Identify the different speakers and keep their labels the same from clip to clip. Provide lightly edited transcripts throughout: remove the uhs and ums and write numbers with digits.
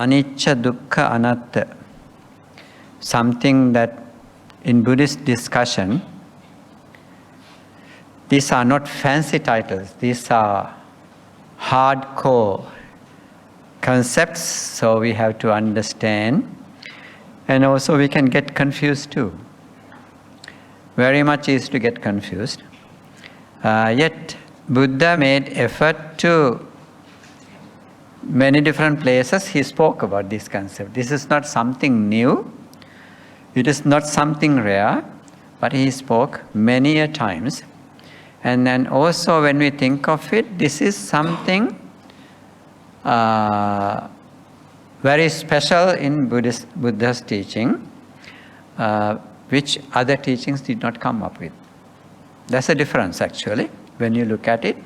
Speaker 1: Anicca, Dukkha, Anatta. Something that in Buddhist discussion, these are not fancy titles. These are hardcore concepts, so we have to understand. And also we can get confused too. Very much easy to get confused. Yet Buddha made effort to many different places he spoke about this concept. This is not something new. It is not something rare, but he spoke many a times. And then also when we think of it, this is something very special in Buddha's teaching, which other teachings did not come up with. That's a difference actually, when you look at it.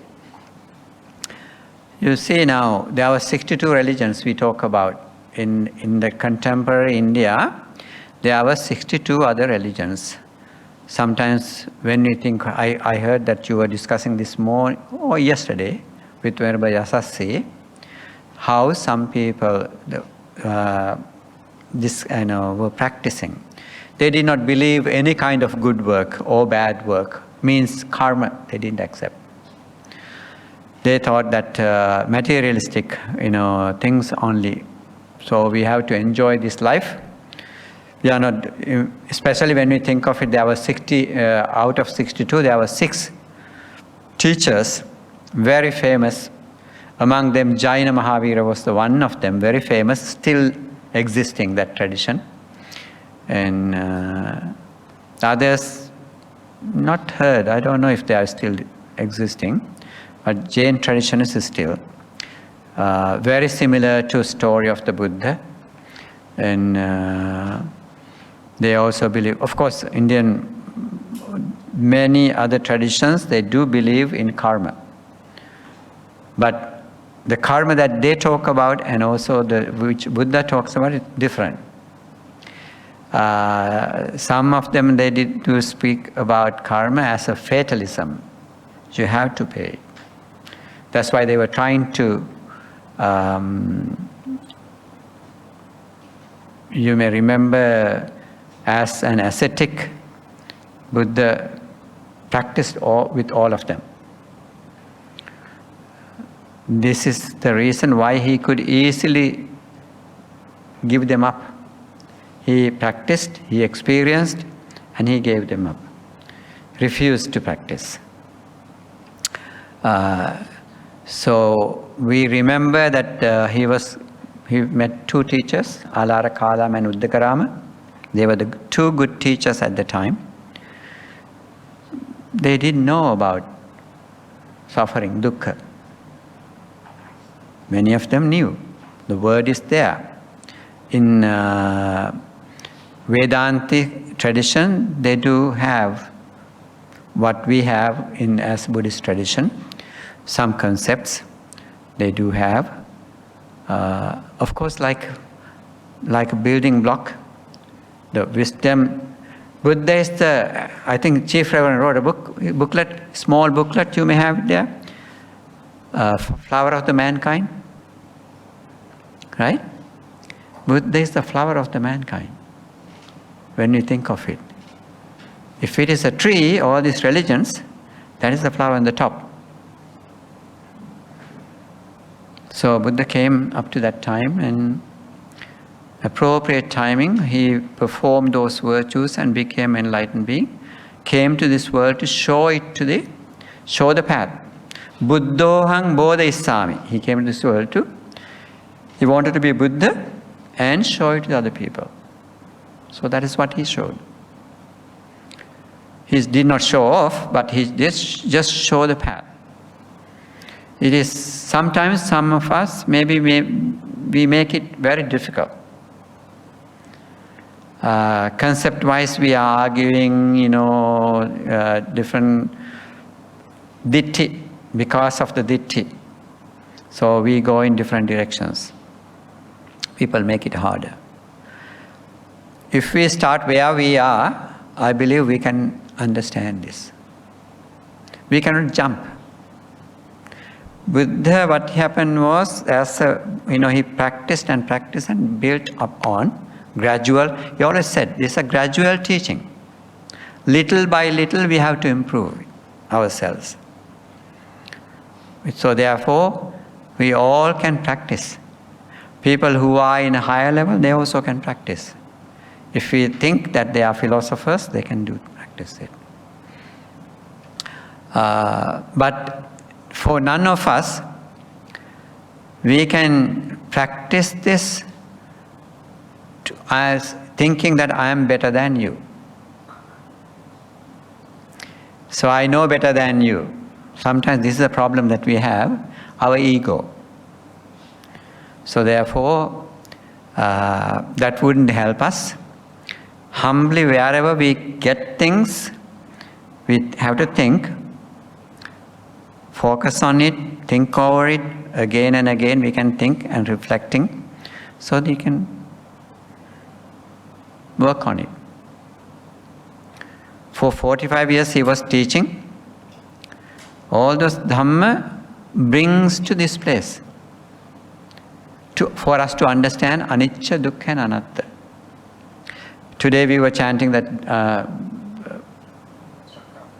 Speaker 1: You see now, there are 62 religions we talk about. In the contemporary India, there were 62 other religions. Sometimes when we think, I heard that you were discussing this morning or yesterday with Venerable Yasassi, how some people were practicing. They did not believe any kind of good work or bad work, means karma, they didn't accept. They thought that materialistic, things only. So we have to enjoy this life. We are not, especially when we think of it, there were 60, out of 62, there were 6 teachers, very famous. Among them, Jaina Maha Vihara was the one of them, very famous, still existing, that tradition. And others, not heard, I don't know if they are still existing, but Jain tradition is still very similar to story of the Buddha. And they also believe, of course, Indian, many other traditions, they do believe in karma. But the karma that they talk about and also which Buddha talks about is different. Some of them, they do speak about karma as a fatalism. You have to pay. That's why they were trying to, you may remember, as an ascetic, Buddha practiced with all of them. This is the reason why he could easily give them up. He practiced, he experienced, and he gave them up. Refused to practice. So we remember that he met 2 teachers, Alara Kalam and Uddakarama. They were the 2 good teachers at the time. They didn't know about suffering, dukkha. Many of them knew. The word is there. In Vedantic tradition, they do have what we have as Buddhist tradition. Some concepts they do have. Of course, like a building block. The wisdom, Buddha is I think Chief Reverend wrote a booklet, small booklet you may have there, Flower of the Mankind, right? Buddha is the flower of the mankind, when you think of it. If it is a tree, all these religions, that is the flower on the top. So Buddha came up to that time, and appropriate timing, he performed those virtues and became enlightened being, came to this world to show the path. Buddhohang bodhisami. He came to this world he wanted to be Buddha and show it to other people. So that is what he showed. He did not show off, but he just show the path. It is sometimes some of us, maybe we make it very difficult. Concept-wise, we are arguing, different ditthi, because of the ditthi. So we go in different directions. People make it harder. If we start where we are, I believe we can understand this. We cannot jump. Buddha, what happened was, he practiced and built up on gradual. He always said, this is a gradual teaching. Little by little, we have to improve ourselves. So therefore, we all can practice. People who are in a higher level, they also can practice. If we think that they are philosophers, they can practice it. But for none of us, we can practice this as thinking that I am better than you. So I know better than you. Sometimes this is a problem that we have, our ego. So therefore, that wouldn't help us. Humbly, wherever we get things, we have to think, focus on it, think over it, again and again we can think and reflecting, so that we can work on it. For 45 years he was teaching. All those Dhamma brings to this place, for us to understand Anicca, Dukkha and Anatta. Today we were chanting that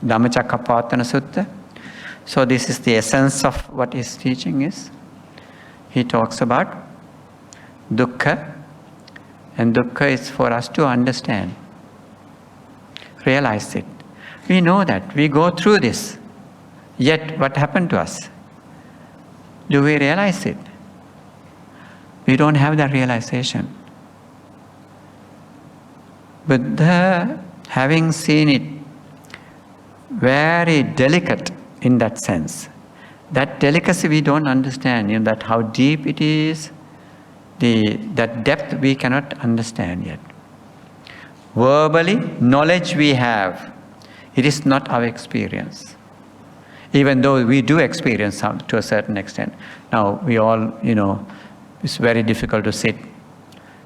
Speaker 1: Dhammacakkappavattana Sutta. So this is the essence of what his teaching is. He talks about Dukkha, and Dukkha is for us to understand, realize it. We know that, we go through this. Yet what happened to us? Do we realize it? We don't have that realization. Buddha, having seen it, very delicate in that sense. That delicacy we don't understand, that how deep it is, that depth we cannot understand yet. Verbally, knowledge we have, it is not our experience. Even though we do experience some to a certain extent. Now, we all, it's very difficult to sit.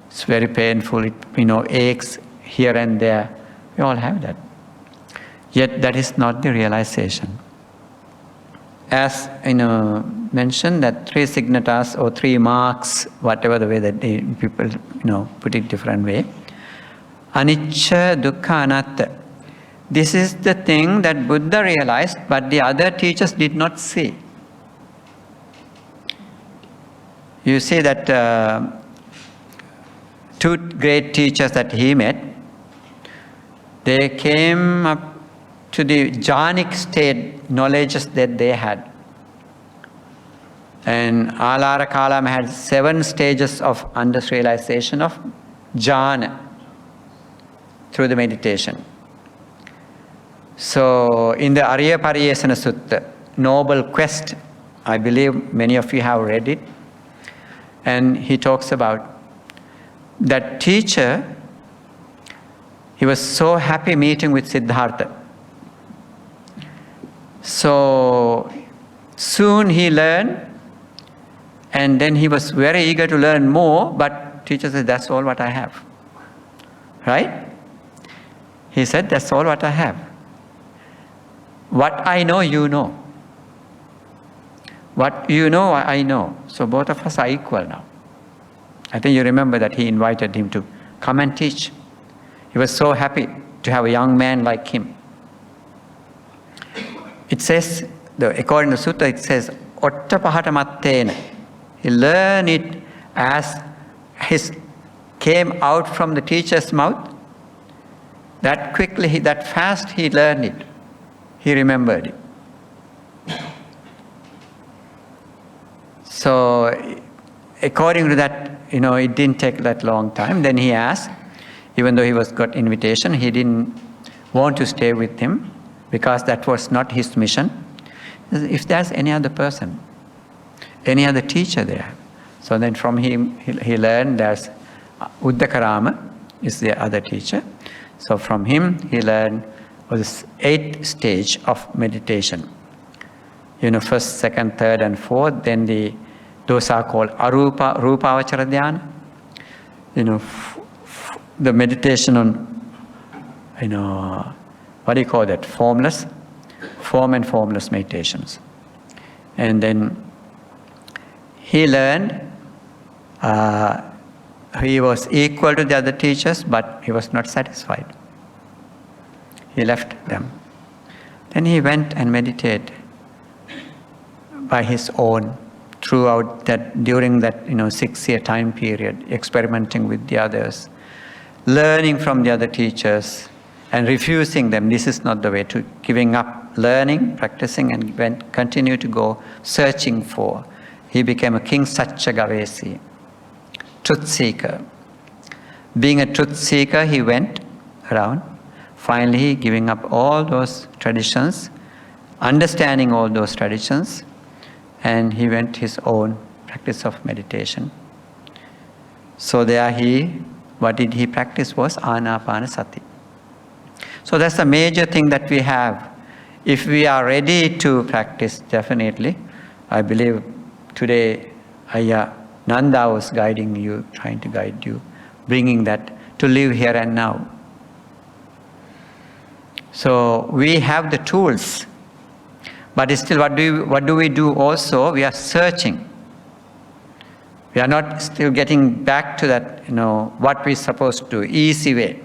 Speaker 1: It's very painful, it, aches here and there. We all have that. Yet that is not the realization. As mentioned, that 3 signatas or 3 marks, whatever the way that people put it different way. Anicca, Dukkha, Anatta. This is the thing that Buddha realized, but the other teachers did not see. You see that 2 great teachers that he met, they came up to the jhanic state knowledges that they had. And Alara Kalam had 7 stages of realization of jhana through the meditation. So in the Arya Pariyesana Sutta, Noble Quest, I believe many of you have read it, and he talks about that teacher. He was so happy meeting with Siddhartha. So soon he learned, and then he was very eager to learn more, but teacher said, that's all what I have. Right? He said, that's all what I have. What I know, you know. What you know, I know. So both of us are equal now. I think you remember that he invited him to come and teach. He was so happy to have a young man like him. It says, according to Sutta, it says, Otta pahata mattena. He learned it as his came out from the teacher's mouth. That quickly, that fast he learned it. He remembered it. So, according to that, it didn't take that long time. Then he asked, even though he got invitation, he didn't want to stay with him because that was not his mission. If there's any other person, any other teacher there. So then from him, he learned there's Uddakarama is the other teacher. So from him, he learned was 8th stage of meditation. First, second, third, and fourth. Then those are called Rupavachara Dhyana. The meditation on, what do you call that? Formless, form and formless meditations. And then he learned, he was equal to the other teachers, but he was not satisfied. He left them. Then he went and meditated by his own throughout that, during that 6-year time period, experimenting with the others, learning from the other teachers and refusing them. This is not the way, to giving up learning, practicing, and continue to go searching for. He became a king Satchagavesi, truth seeker. Being a truth seeker, he went around, finally giving up all those traditions, understanding all those traditions, and he went his own practice of meditation. So there what did he practice was Anapanasati. So that's the major thing that we have. If we are ready to practice, definitely, I believe today Ayya Nanda was guiding you, trying to guide you, bringing that to live here and now. So we have the tools, but still what do we do also? We are searching. We are not still getting back to that, what we're supposed to do, easy way.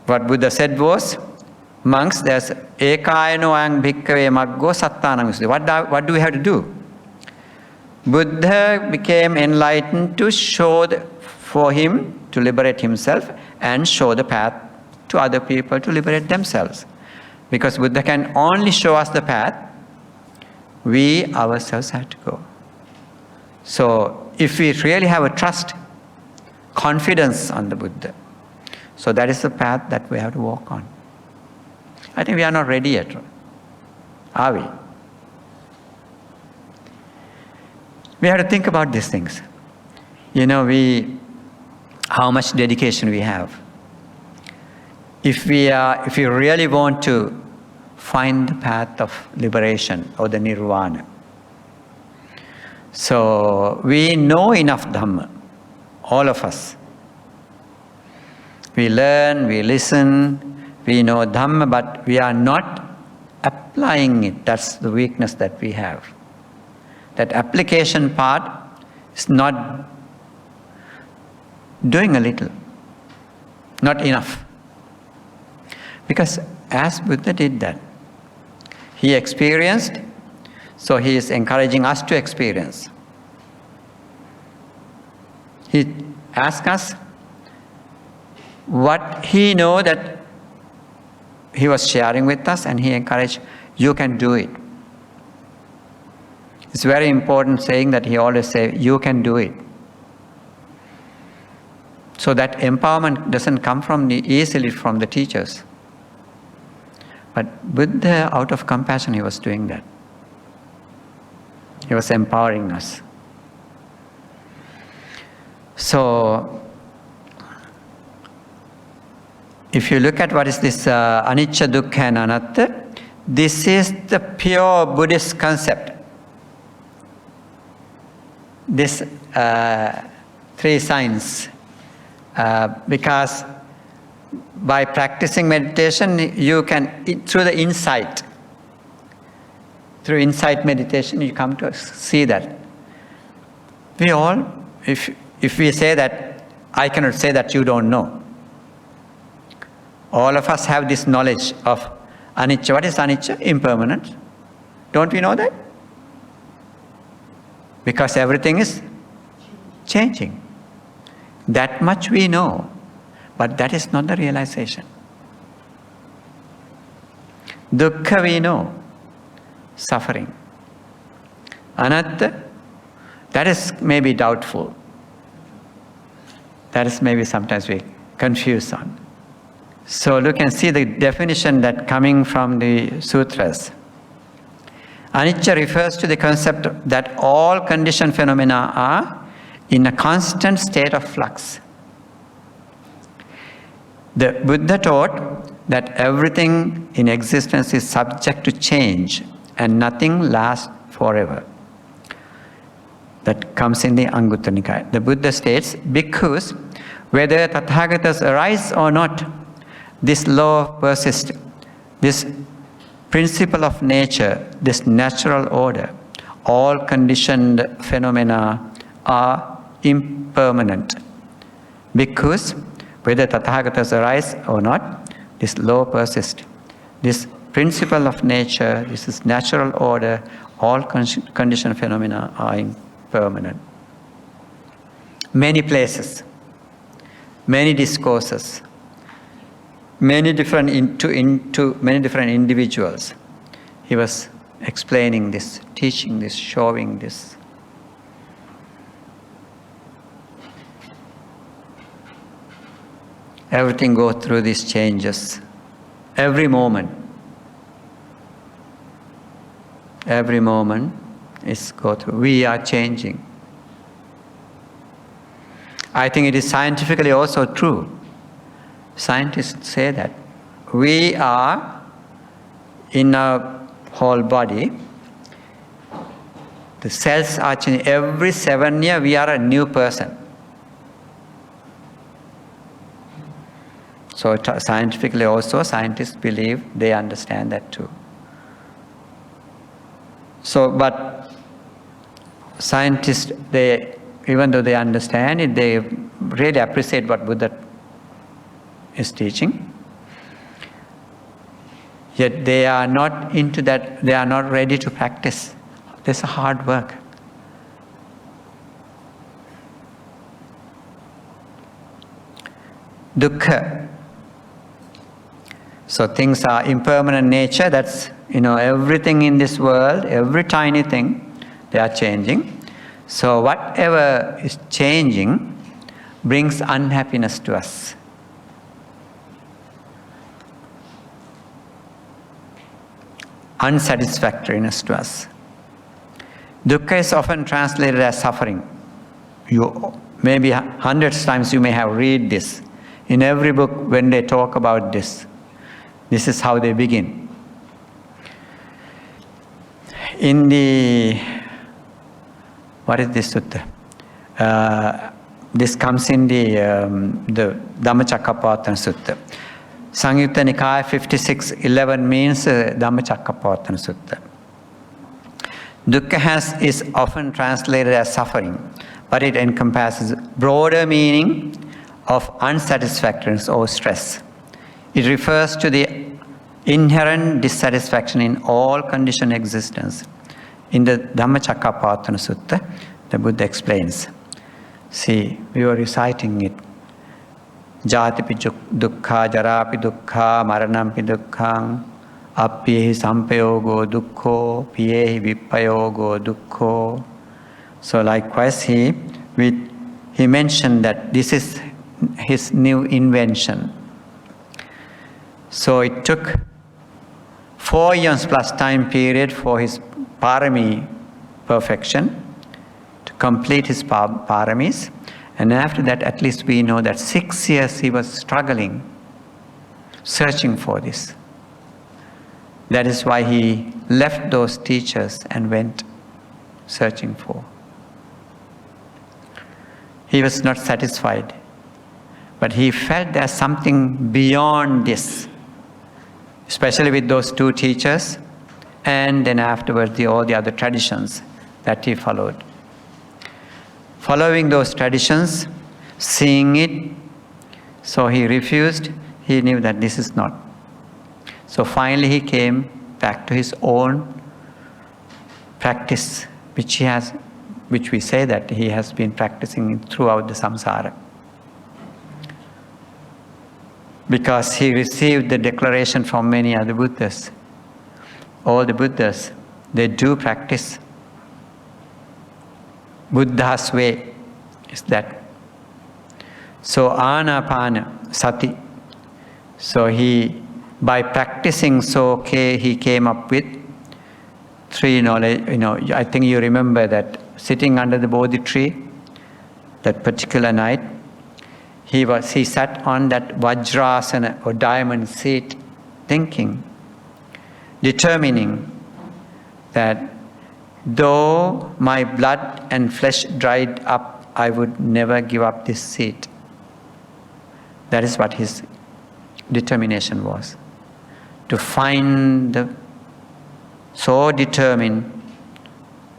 Speaker 1: What Buddha said was, monks, there's ekayano ang bhikkhave maggo sattanam visuddhi. What do we have to do? Buddha became enlightened to for him to liberate himself and show the path to other people to liberate themselves. Because Buddha can only show us the path, we ourselves have to go. So if we really have a trust, confidence on the Buddha, so that is the path that we have to walk on. I think we are not ready yet, are we? We have to think about these things. How much dedication we have. If we really want to find the path of liberation or the nirvana. So we know enough Dhamma, all of us. We learn, we listen, we know Dhamma, but we are not applying it. That's the weakness that we have. That application part is not doing a little, not enough. Because as Buddha did that, he experienced, so he is encouraging us to experience. He asked us what he know that he was sharing with us, and he encouraged, you can do it. It's very important saying that he always say, you can do it. So that empowerment doesn't come easily from the teachers. But Buddha, out of compassion, he was doing that. He was empowering us. So, if you look at what is this Anicca, Dukkha and Anatta, this is the pure Buddhist concept. This three signs. Because by practicing meditation, you can, through insight meditation, you come to see that. We all, if we say that, I cannot say that you don't know. All of us have this knowledge of anicca. What is anicca? Impermanence. Don't we know that? Because everything is changing. That much we know, but that is not the realization. Dukkha we know, suffering. Anatta, that is maybe doubtful. That is maybe sometimes we confuse on. So look and see the definition that coming from the sutras. Anicca refers to the concept that all conditioned phenomena are in a constant state of flux. The Buddha taught that everything in existence is subject to change and nothing lasts forever. That comes in the Anguttara Nikaya. The Buddha states, bhikkhus, whether Tathagatas arise or not, this law persists. This principle of nature, this natural order, all conditioned phenomena are impermanent. Because whether Tathagatas arise or not, this law persists. This principle of nature, this is natural order, all conditioned phenomena are impermanent. Many places, many discourses, many different many different individuals. He was explaining this, teaching this, showing this. Everything goes through these changes. Every moment is go through. We are changing. I think it is scientifically also true. Scientists say that we are in our whole body. The cells are changing. Every 7 years we are a new person. So scientifically also, scientists believe, they understand that too. So, but scientists, even though they understand it, they really appreciate what Buddha is teaching. Yet they are not into that, they are not ready to practice. There's a hard work. Dukkha. So things are impermanent nature, that's, everything in this world, every tiny thing, they are changing. So whatever is changing brings unhappiness to us. Unsatisfactoriness to us. Dukkha is often translated as suffering. You maybe hundreds of times you may have read this. In every book when they talk about this, this is how they begin. In the, what is this sutta? This comes in the Dhammacakkappavattana Sutta. Samyutta Nikaya 56:11 means Dhammacakkappavattana Sutta. Dukkha is often translated as suffering, but it encompasses broader meaning of unsatisfactoriness or stress. It refers to the inherent dissatisfaction in all conditioned existence. In the Dhammacakkappavattana Sutta, the Buddha explains. See, we were reciting it. Jatipi dukkha, jarapi dukkha, maranampi dukkhang, appyehi sampayogo dukkho, piyehi vippayogo dukkho. So likewise, he mentioned that this is his new invention. So it took 4 years plus time period for his parami perfection, to complete his paramis. And after that, at least we know that 6 years he was struggling, searching for this. That is why he left those teachers and went searching for. He was not satisfied, but he felt there's something beyond this, especially with those 2 teachers, and then afterwards all the other traditions that he followed. Following those traditions, seeing it, so he refused. He knew that this is not. So finally he came back to his own practice, which we say that he has been practicing throughout the samsara. Because he received the declaration from many other Buddhas. All the Buddhas, they do practice. Buddha's way is that. So Anapana Sati. So by practicing he came up with 3 knowledge. I think you remember that sitting under the Bodhi tree, that particular night, he sat on that Vajrasana or diamond seat, thinking, determining that though my blood and flesh dried up, I would never give up this seat. That is what his determination was. To find so determined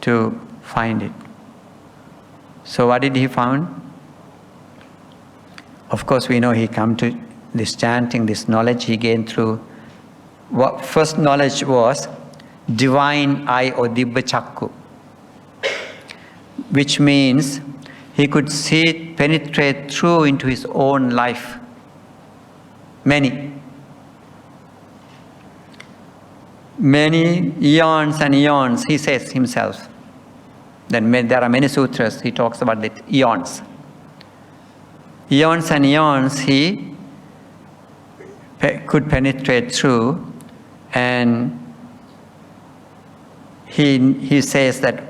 Speaker 1: to find it. So what did he find? Of course, we know he come to this chanting, this knowledge he gained through. What first knowledge was divine eye or Dibba Chakku, which means he could see it penetrate through into his own life. Many eons and eons, he says himself. Then there are many sutras, he talks about the eons. Eons and eons he could penetrate through, and he says that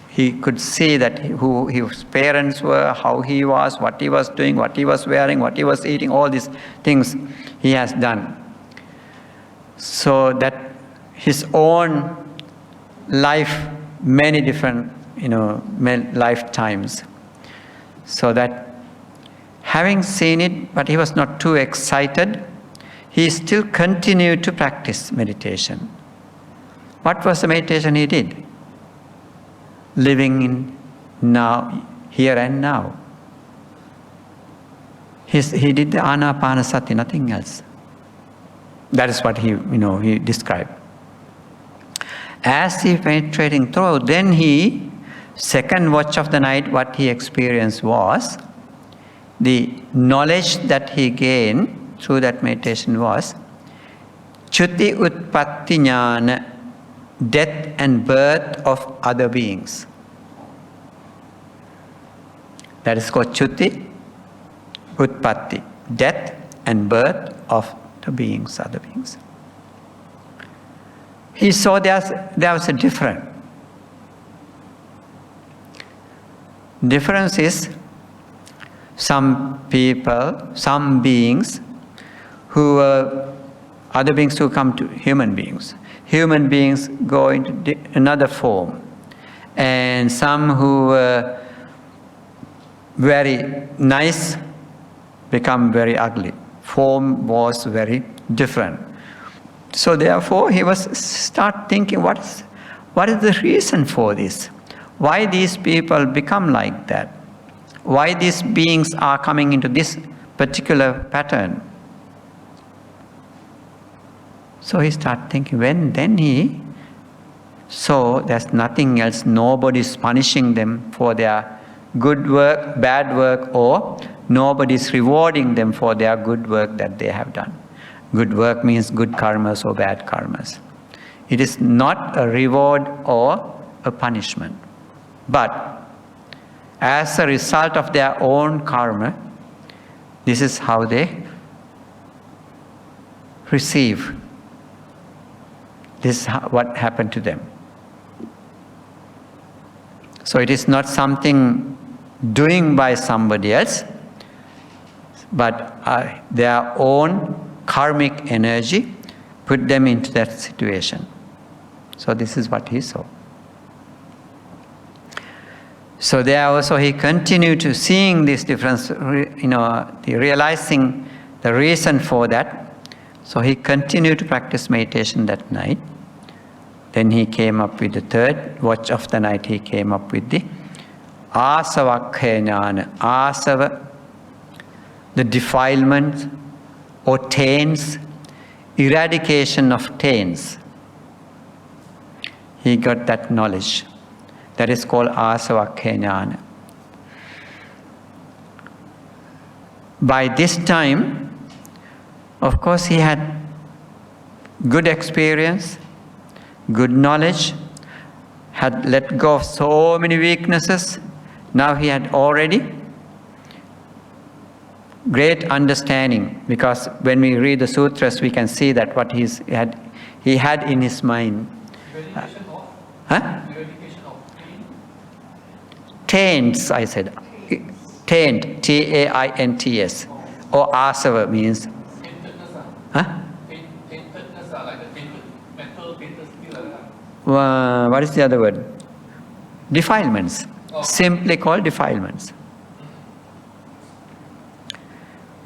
Speaker 1: he could see that who his parents were, how he was, what he was doing, what he was wearing, what he was eating, all these things he has done. So that his own life, many different, lifetimes. So that having seen it, but he was not too excited, he still continued to practice meditation. What was the meditation he did? Living in now, here and now. He did the anapanasati, nothing else. That is what he described. As he penetrating through, then he, second watch of the night, what he experienced was, the knowledge that he gained through that meditation was, Chuti Utpatti Jnana, death and birth of other beings. That is called Chuti Utpatti, death and birth of the beings, other beings. He saw there was a difference. Difference is some people, some beings who other beings who come to human beings. Human beings go into another form. And some who were very nice become very ugly. Form was very different. So therefore he was start thinking, what is the reason for this? Why these people become like that? Why these beings are coming into this particular pattern? So he started thinking, then he saw there's nothing else, nobody's punishing them for their good work, bad work, or nobody's rewarding them for their good work that they have done. Good work means good karmas or bad karmas. It is not a reward or a punishment. But as a result of their own karma, this is how they receive. This is what happened to them. So it is not something doing by somebody else, but their own karmic energy put them into that situation. So this is what he saw. So there also he continued to seeing this difference, realizing the reason for that. So he continued to practice meditation that night. Then he came up with the third watch of the night. He came up with the asavakkha jnana. Asava, the defilement or taints, eradication of taints. He got that knowledge. That is called asavakkha jnana. By this time, of course, he had good experience, good knowledge, had let go of so many weaknesses. Now he had already great understanding, because when we read the sutras, we can see that what he had in his mind.
Speaker 2: Eradication of?
Speaker 1: Huh?
Speaker 2: Eradication of pain?
Speaker 1: Taints, I said. Taint, T-A-I-N-T-S. Or asava means. Huh?
Speaker 2: Taintedness, like the tainted, mental tainted skill.
Speaker 1: What is the other word? Defilements.
Speaker 2: Oh.
Speaker 1: Simply called defilements.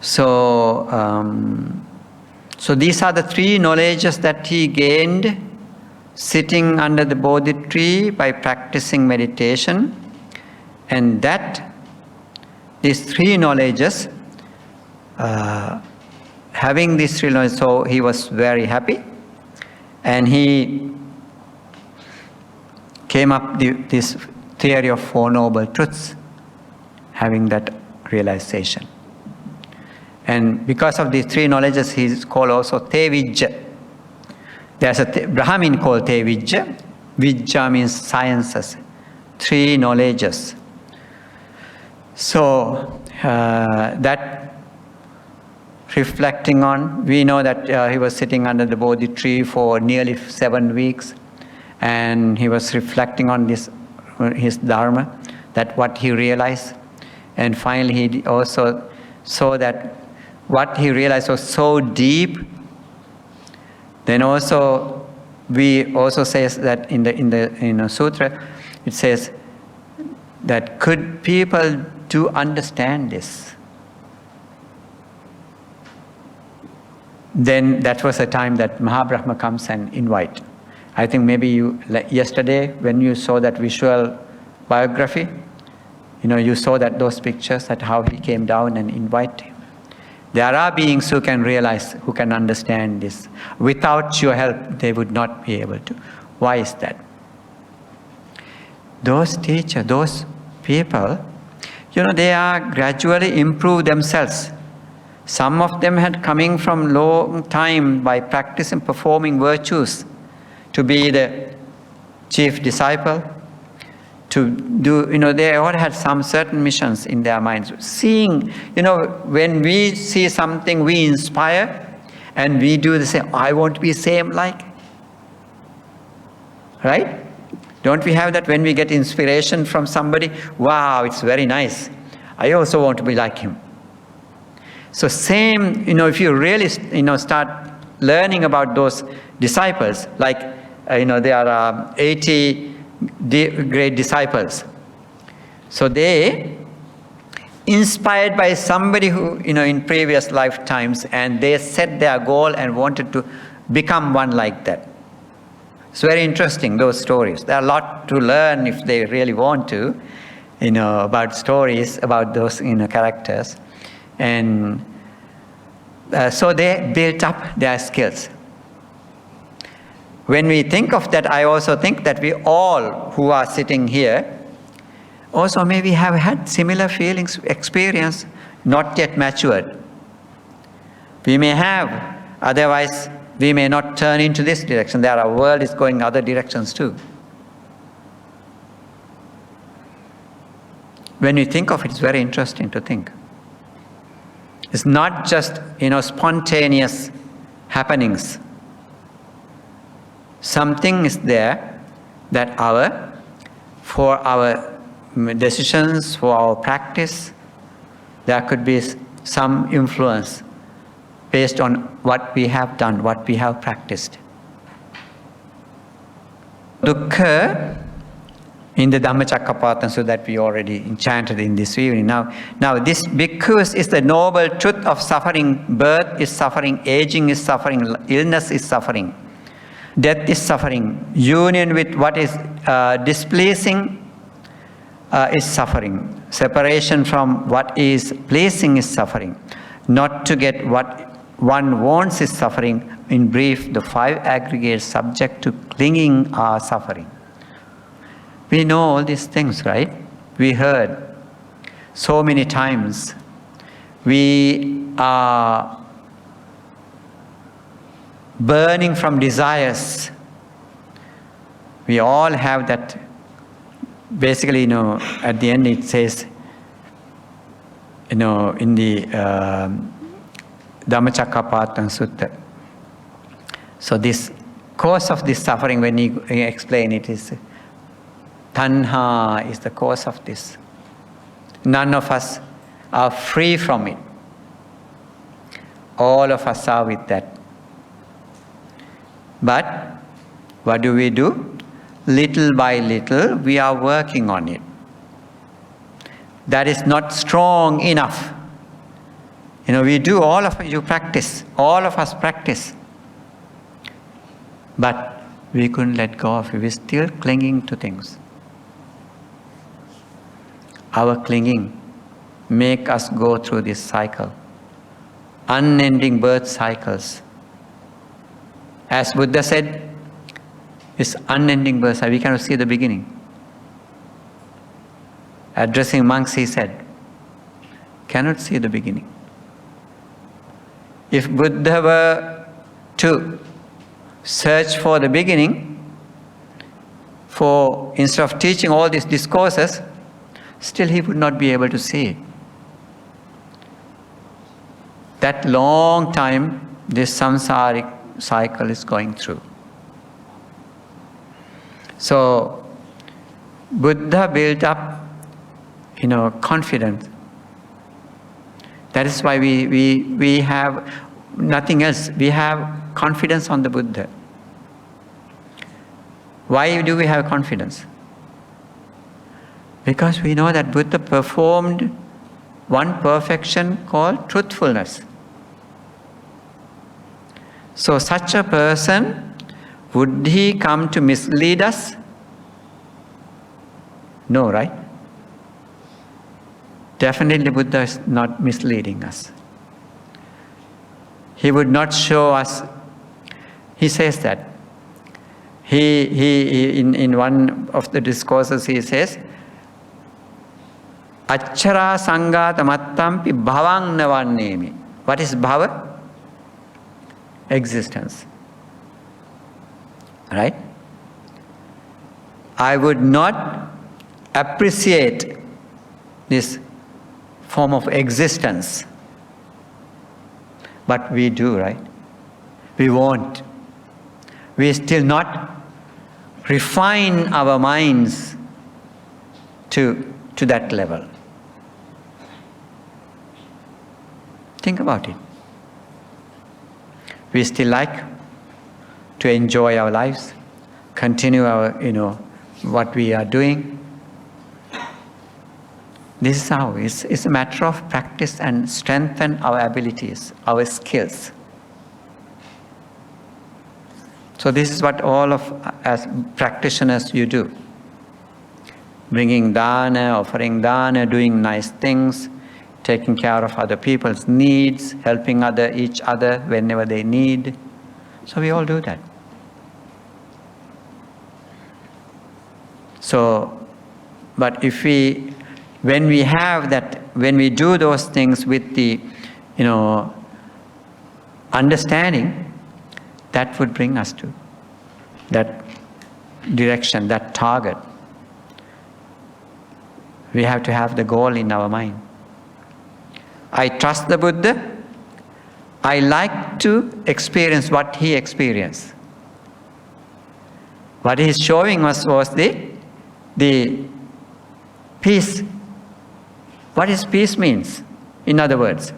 Speaker 1: So, so these are the three knowledges that he gained sitting under the Bodhi tree by practicing meditation, and that these three knowledges, having these three knowledges, so he was very happy, and he came up with this theory of Four Noble Truths, having that realization. And because of these three knowledges, he is called also Tevijja. There's a Brahmin called Tevijja. Vijja means sciences, three knowledges. So that reflecting on, we know that he was sitting under the Bodhi tree for nearly 7 weeks, and he was reflecting on this, his Dharma, that what he realized. And finally he also saw that what he realized was so deep. Then also, we also says that in the sutra, it says that could people do understand this? Then that was a time that Mahabrahma comes and invite. I think maybe you, like yesterday, when you saw that visual biography, you saw that those pictures, that how he came down and invited him. There are beings who can realize, who can understand this. Without your help, they would not be able to. Why is that? Those teachers, those people, they are gradually improve themselves. Some of them had coming from long time by practicing, performing virtues, to be the chief disciple, to do, they all had some certain missions in their minds. Seeing, when we see something, we inspire, and we do the same. I want to be same like. Right? Don't we have that when we get inspiration from somebody? Wow, it's very nice. I also want to be like him. So same, if you really, start learning about those disciples, like, there are 80 great disciples. So they, inspired by somebody who, in previous lifetimes, and they set their goal and wanted to become one like that. It's very interesting, those stories. There are a lot to learn if they really want to, about stories, about those, characters. And so they built up their skills. When we think of that, I also think that we all who are sitting here also maybe have had similar feelings, experience, not yet matured. We may have, otherwise we may not turn into this direction. Our world is going other directions too. When you think of it, it's very interesting to think. It's not just, spontaneous happenings. Something is there that for our decisions, for our practice, there could be some influence based on what we have done, what we have practiced. Dukkha, in the Dhammacakkappavattana, so that we already chanted in this evening. Now this bhikkhus is the noble truth of suffering. Birth is suffering, aging is suffering, illness is suffering. Death is suffering. Union with what is displeasing is suffering. Separation from what is pleasing is suffering. Not to get what one wants is suffering. In brief, the 5 aggregates subject to clinging are suffering. We know all these things, right? We heard so many times. We are burning from desires. We all have that. Basically, at the end it says, in the Dhammacakkappavattana Sutta. So this cause of this suffering, when he explain it, is tanha is the cause of this. None of us are free from it. All of us are with that. But what do? Little by little, we are working on it. That is not strong enough. We do, all of you practice, all of us practice. But We couldn't let go of it. We're still clinging to things. Our clinging make us go through this cycle. Unending birth cycles. As Buddha said, it's unending birth cycle. We cannot see the beginning. Addressing monks, he said, cannot see the beginning. If Buddha were to search for the beginning, instead of teaching all these discourses, still he would not be able to see it. That long time this samsaric cycle is going through. So Buddha built up, confidence. That is why we have nothing else. We have confidence on the Buddha. Why do we have confidence? Because we know that Buddha performed one perfection called truthfulness. So such a person, would he come to mislead us? No, right? Definitely Buddha is not misleading us. He would not show us. He says that. He in one of the discourses he says, Achara sangata mattampi bhavang navannemi. What is bhava? Existence. Right? I would not appreciate this form of existence. But we do, right? We won't. We still not refine our minds to that level. Think about it. We still like to enjoy our lives, continue our, what we are doing. This is how it's a matter of practice and strengthen our abilities, our skills. So this is what all of as practitioners you do. Bringing dana, offering dana, doing nice things, taking care of other people's needs, helping each other whenever they need. So we all do that. So, but when we do those things with the, understanding, that would bring us to that direction, that target. We have to have the goal in our mind. I trust the Buddha. I like to experience what he experienced. What he's showing us was the peace. What is peace means? In other words,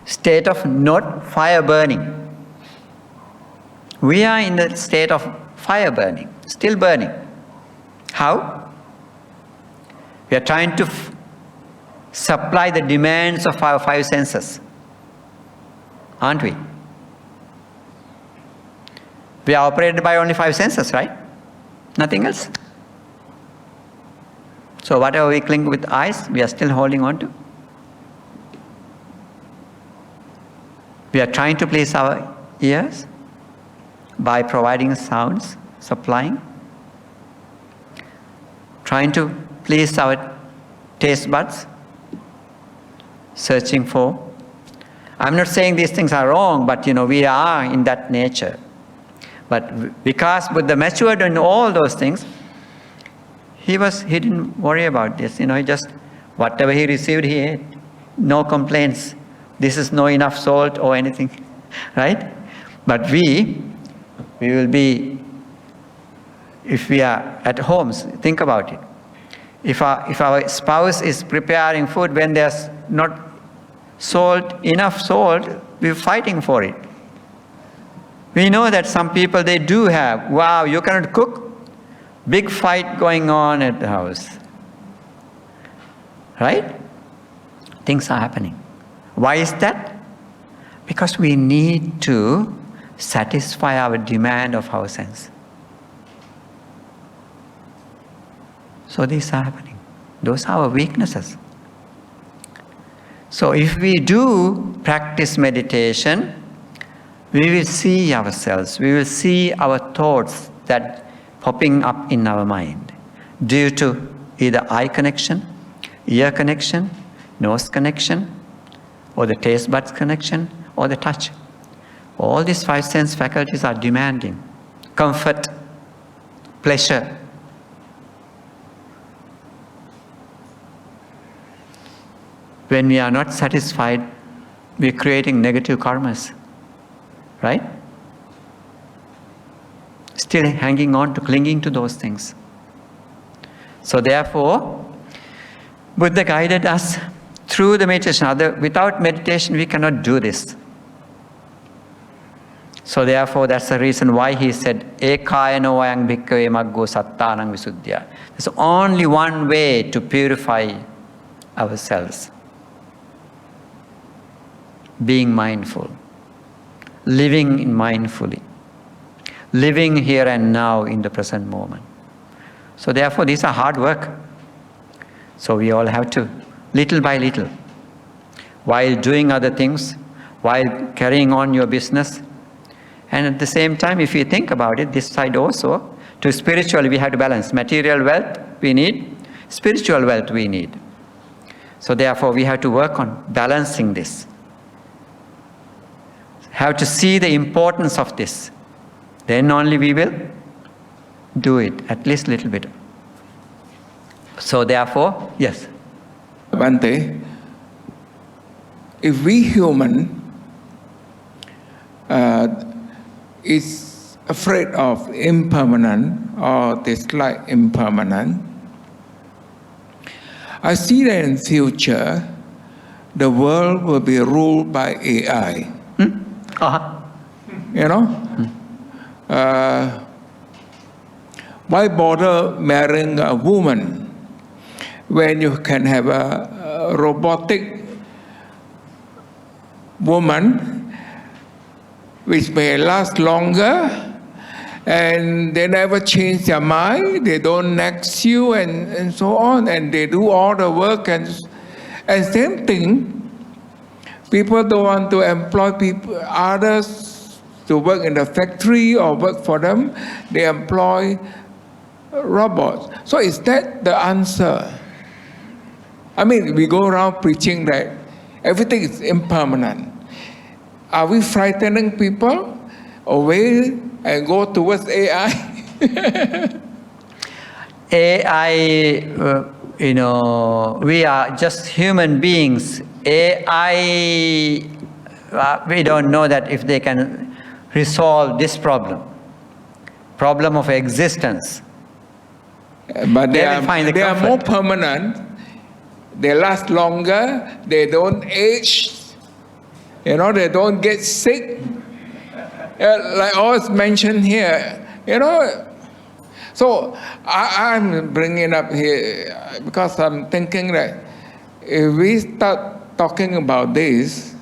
Speaker 1: state of not fire burning. We are in the state of fire burning, still burning. How? We are trying to supply the demands of our five senses, aren't we? We are operated by only five senses, right? Nothing else. So whatever we cling with eyes, we are still holding on to. We are trying to please our ears by providing sounds, supplying. Trying to please our taste buds, searching for. I'm not saying these things are wrong, but we are in that nature. But because Buddha matured in all those things, he didn't worry about this. He just, whatever he received, he ate. No complaints. This is no enough salt or anything, right? But we will be, if we are at homes, think about it. If our spouse is preparing food when there's not enough salt, we're fighting for it. We know that some people, they do have, wow, you cannot cook? Big fight going on at the house. Right? Things are happening. Why is that? Because we need to satisfy our demand of our sense. So these are happening. Those are our weaknesses. So if we do practice meditation, we will see ourselves, we will see our thoughts that popping up in our mind due to either eye connection, ear connection, nose connection, or the taste buds connection, or the touch. All these five sense faculties are demanding comfort, pleasure. When we are not satisfied, we're creating negative karmas, right? Still hanging on to, clinging to those things. So therefore, Buddha guided us through the meditation. Without meditation, we cannot do this. So therefore, that's the reason why he said, Ekayano vayang bhikkhave maggo sattanang visuddhya. There's only one way to purify ourselves. Being mindful. Living mindfully. Living here and now in the present moment. So therefore, these are hard work. So we all have to, little by little, while doing other things, while carrying on your business, and at the same time, if you think about it, this side also, to spiritually we have to balance. Material wealth we need, spiritual wealth we need. So therefore, we have to work on balancing this. Have to see the importance of this. Then only we will do it, at least a little bit. So therefore, yes.
Speaker 3: Bhante, if we human is afraid of impermanent or dislike impermanent, I see that in future the world will be ruled by AI. You know? Why bother marrying a woman when you can have a robotic woman which may last longer and they never change their mind, they don't next you and so on, and they do all the work and same thing. People don't want to employ others to work in the factory or work for them. They employ robots. So is that the answer? I mean, we go around preaching that everything is impermanent. Are we frightening people away and go towards AI?
Speaker 1: AI, we are just human beings. AI, we don't know that if they can resolve this problem of existence.
Speaker 3: But they are more permanent, they last longer, they don't age, they don't get sick. Like always mentioned here, So I'm bringing up here because I'm thinking that if we start talking about this,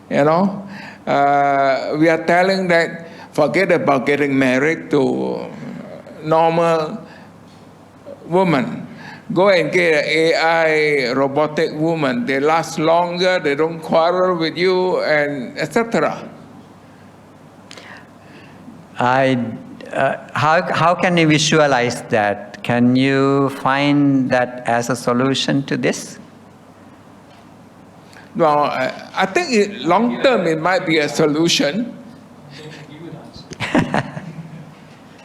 Speaker 3: we are telling that forget about getting married to normal woman. Go and get an AI robotic woman. They last longer, they don't quarrel with you, and etc.
Speaker 1: How can you visualize that? Can you find that as a solution to this?
Speaker 3: Well, I think long term it might be a solution.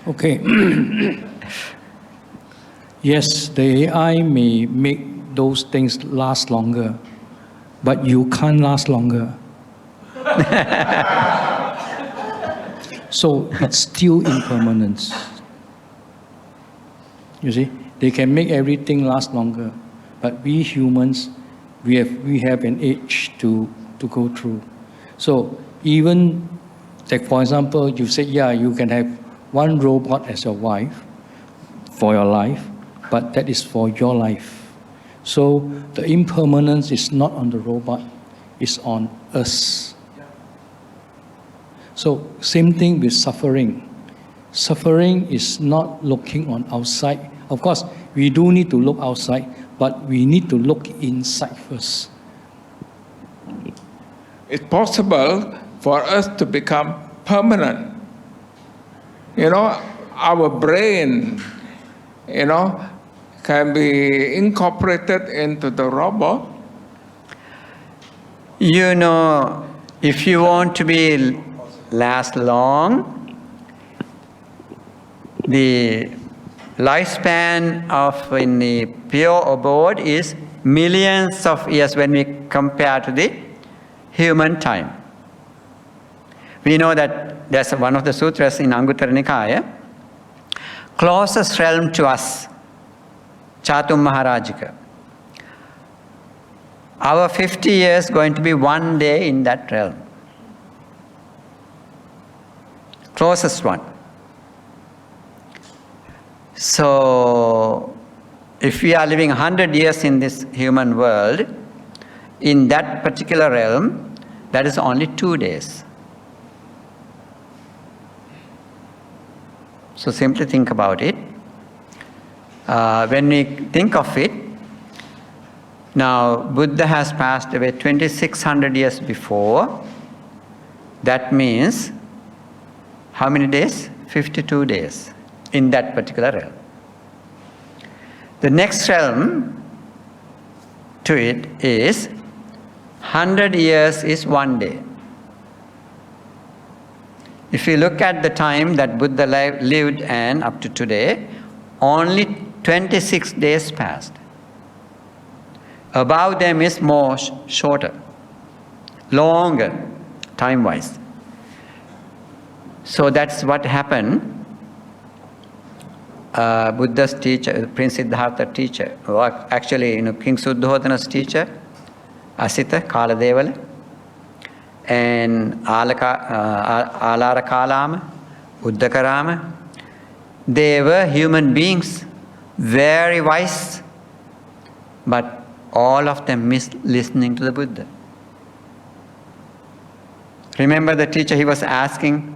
Speaker 4: Okay. Yes, the AI may make those things last longer, but you can't last longer. So it's still impermanence. You see, they can make everything last longer, but we humans, we have an age to go through. So even, like for example, you say, yeah, you can have one robot as your wife for your life, but that is for your life. So the impermanence is not on the robot, it's on us. So same thing with suffering. Suffering is not looking on outside. Of course, we do need to look outside, but we need to look inside first.
Speaker 3: It's possible for us to become permanent. You know, our brain, you know, can be incorporated into the robot.
Speaker 1: You know, if you want to be last long, the lifespan of in the pure abode is millions of years when we compare to the human time. We know that there's one of the sutras in Anguttara Nikaya, closest realm to us, Chatum Maharajika. Our 50 years going to be one day in that realm. Closest one. So, if we are living 100 years in this human world, in that particular realm, that is only 2 days. So simply think about it. When we think of it, now Buddha has passed away 2600 years before. That means, how many days? 52 days in that particular realm. The next realm to it is 100 years is 1 day. If you look at the time that Buddha lived and up to today, only 26 days passed. Above them is more shorter, longer time-wise. So that's what happened. Buddha's teacher, Prince Siddhartha's teacher, or actually King Suddhodana's teacher, Asita Kaladevala, and Alara Kalama, Uddakarama, they were human beings, very wise, but all of them missed listening to the Buddha. Remember the teacher, he was asking,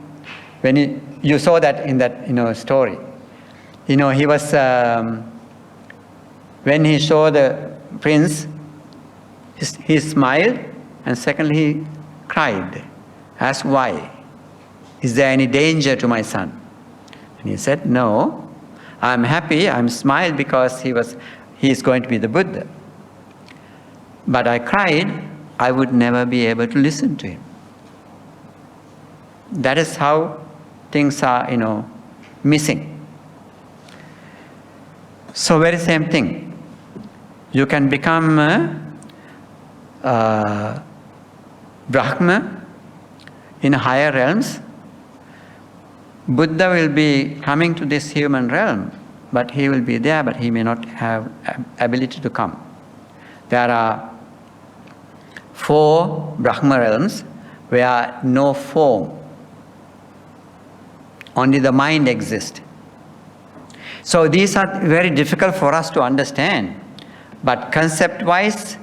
Speaker 1: when you saw that in that story. He was, when he saw the prince, he smiled, and secondly he cried. Asked why? Is there any danger to my son? And he said, no, I'm happy, I'm smiled because he is going to be the Buddha. But I cried, I would never be able to listen to him. That is how things are, missing. So very same thing. You can become Brahma in higher realms. Buddha will be coming to this human realm, but he will be there, but he may not have ability to come. There are 4 Brahma realms where no form, only the mind exists. So these are very difficult for us to understand, but concept-wise,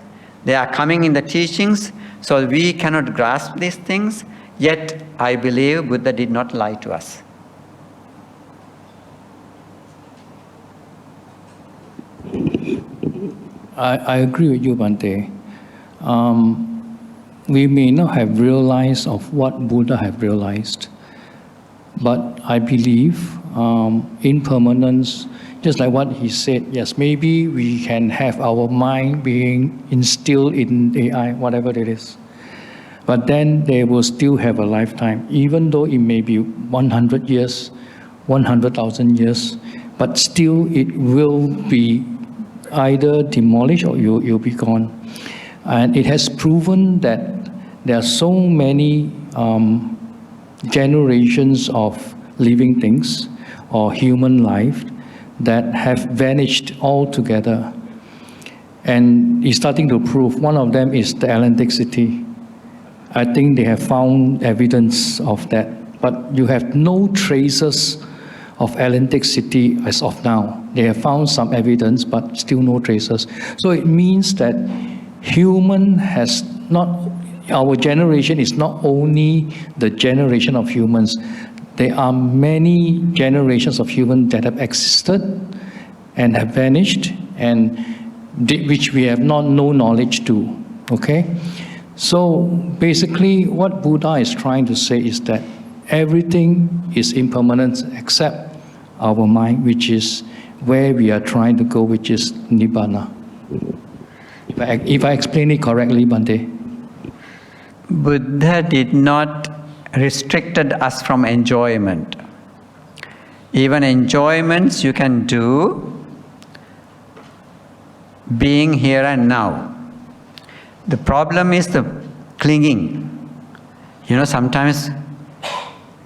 Speaker 1: they are coming in the teachings, so we cannot grasp these things, yet I believe Buddha did not lie to us.
Speaker 4: I agree with you, Bhante. We may not have realized of what Buddha have realized, but I believe impermanence, just like what he said, yes, maybe we can have our mind being instilled in AI, whatever it is. But then they will still have a lifetime, even though it may be 100 years, 100,000 years, but still it will be either demolished or you'll be gone. And it has proven that there are so many generations of living things or human life that have vanished altogether. And it's starting to prove. One of them is the Atlantic city. I think they have found evidence of that. But you have no traces of Atlantic city as of now. They have found some evidence, but still no traces. So it means that human has not, our generation is not only the generation of humans. There are many generations of humans that have existed and have vanished, and which we have not no knowledge to. Okay? So basically what Buddha is trying to say is that everything is impermanent except our mind, which is where we are trying to go, which is Nibbana. If I explain it correctly, Bhante.
Speaker 1: Buddha did not restricted us from enjoyment. Even enjoyments you can do being here and now. The problem is the clinging. Sometimes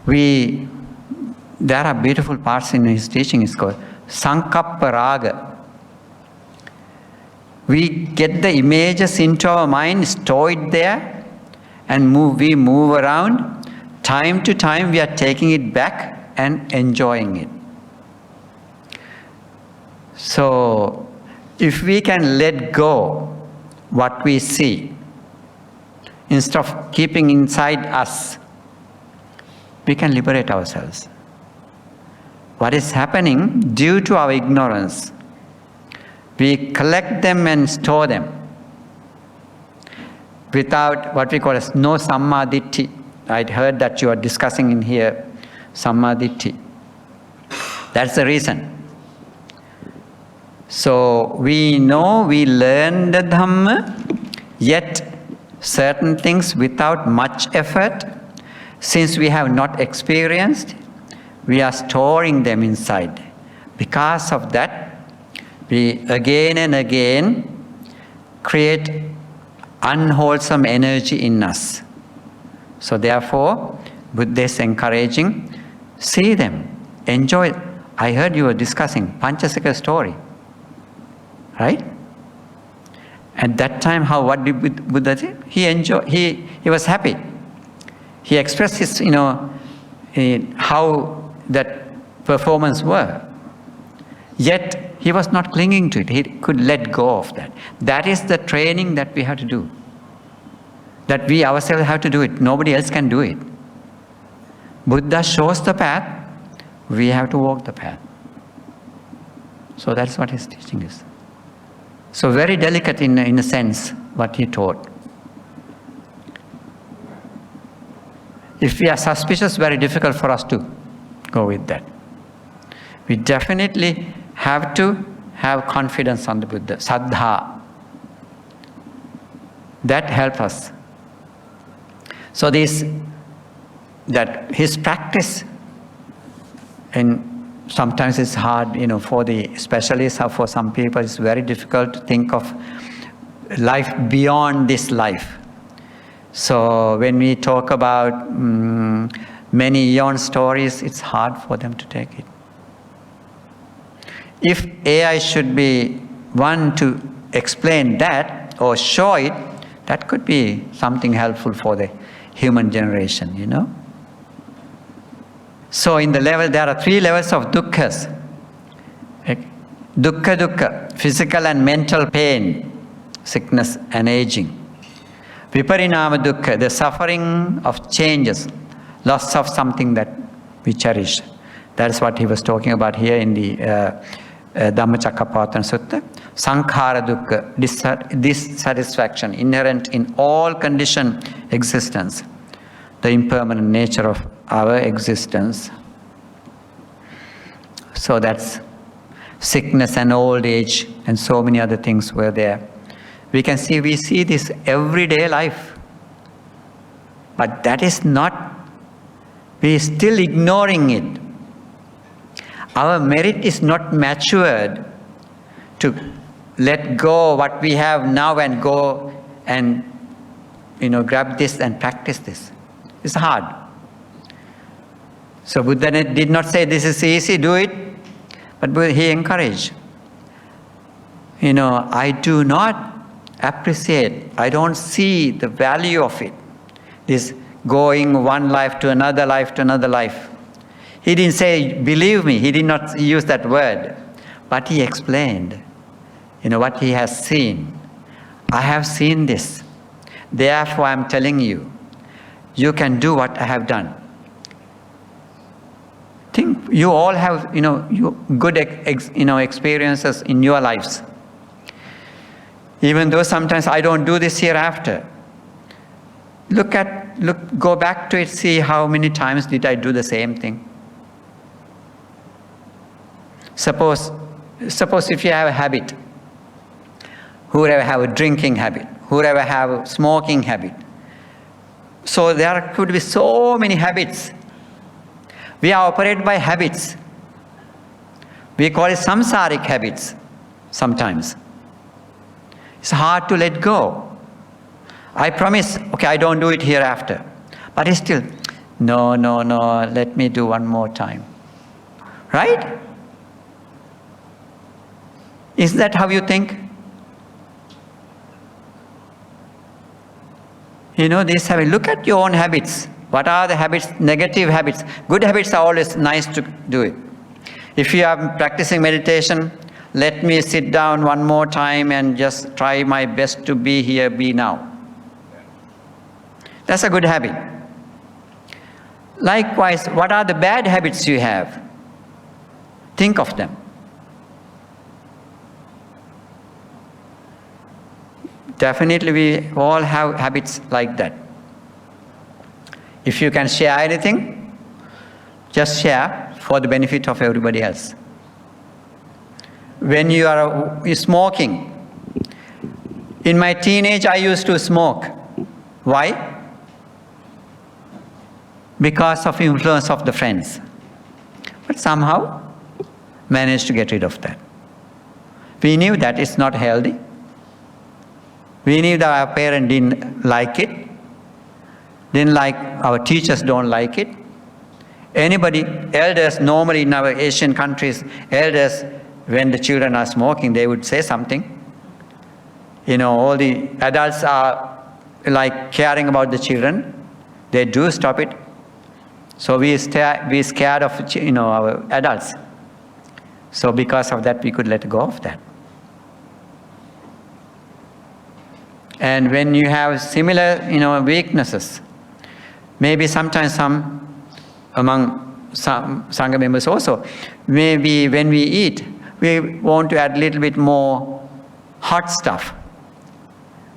Speaker 1: there are beautiful parts in his teaching. It's called Sankappa Raga. We get the images into our mind, store it there, and we move around. Time to time we are taking it back and enjoying it. So if we can let go what we see, instead of keeping inside us, we can liberate ourselves. What is happening due to our ignorance? We collect them and store them without what we call as no samma ditthi. I'd heard that you are discussing in here samma ditthi. That's the reason. So we know we learn the Dhamma, yet certain things without much effort, since we have not experienced, we are storing them inside. Because of that, we again and again create unwholesome energy in us. So therefore, Buddha is encouraging, see them, enjoy. I heard you were discussing Panchasika story, right? At that time, what did Buddha do? He enjoyed. He was happy. He expressed his, how that performance were. Yet he was not clinging to it. He could let go of that. That is the training that we have to do. That we ourselves have to do it. Nobody else can do it. Buddha shows the path. We have to walk the path. So that's what his teaching is. So very delicate in a sense, what he taught. If we are suspicious, very difficult for us to go with that. We definitely have to have confidence on the Buddha, saddha. That helps us. So that his practice, and sometimes it's hard, for the specialists or for some people, it's very difficult to think of life beyond this life. So when we talk about many eon stories, it's hard for them to take it. If AI should be one to explain that or show it, that could be something helpful for the human generation, So in the level, there are 3 levels of dukkhas. Dukkha, physical and mental pain, sickness and aging. Viparinama dukkha, the suffering of changes, loss of something that we cherish. That's what he was talking about here in the Dhammacakkappavattana Sutta. Sankhara dukkha, dissatisfaction inherent in all conditioned existence, the impermanent nature of our existence. So that's sickness and old age and so many other things were there. We see this everyday life. But that is not, we are still ignoring it. Our merit is not matured to let go what we have now and go and grab this and practice this. It's hard. So Buddha did not say this is easy, do it. But he encouraged. I do not appreciate, I don't see the value of it. This going one life to another life to another life. He didn't say, believe me, he did not use that word. But he explained, what he has seen. I have seen this. Therefore, I'm telling you, you can do what I have done. Think you all have, good experiences in your lives. Even though sometimes I don't do this hereafter. Go back to it, see how many times did I do the same thing. Suppose if you have a habit, whoever have a drinking habit, whoever have a smoking habit. So there could be so many habits. We are operated by habits. We call it samsaric habits sometimes. It's hard to let go. I promise, okay, I don't do it hereafter. But it's still, no, let me do one more time. Right? Is that how you think? These habits. Look at your own habits. What are the habits? Negative habits. Good habits are always nice to do it. If you are practicing meditation, let me sit down one more time and just try my best to be here, be now. That's a good habit. Likewise, what are the bad habits you have? Think of them. Definitely we all have habits like that. If you can share anything, just share for the benefit of everybody else. When you are smoking, in my teenage I used to smoke. Why? Because of influence of the friends. But somehow managed to get rid of that. We knew that it's not healthy. We knew that our parents didn't like it. Didn't like, our teachers don't like it. Anybody, elders, normally in our Asian countries, elders, when the children are smoking, they would say something. All the adults are caring about the children. They do stop it. So we scared of, our adults. So because of that, we could let go of that. And when you have similar, weaknesses, maybe sometimes among some Sangha members also, maybe when we eat, we want to add a little bit more hot stuff,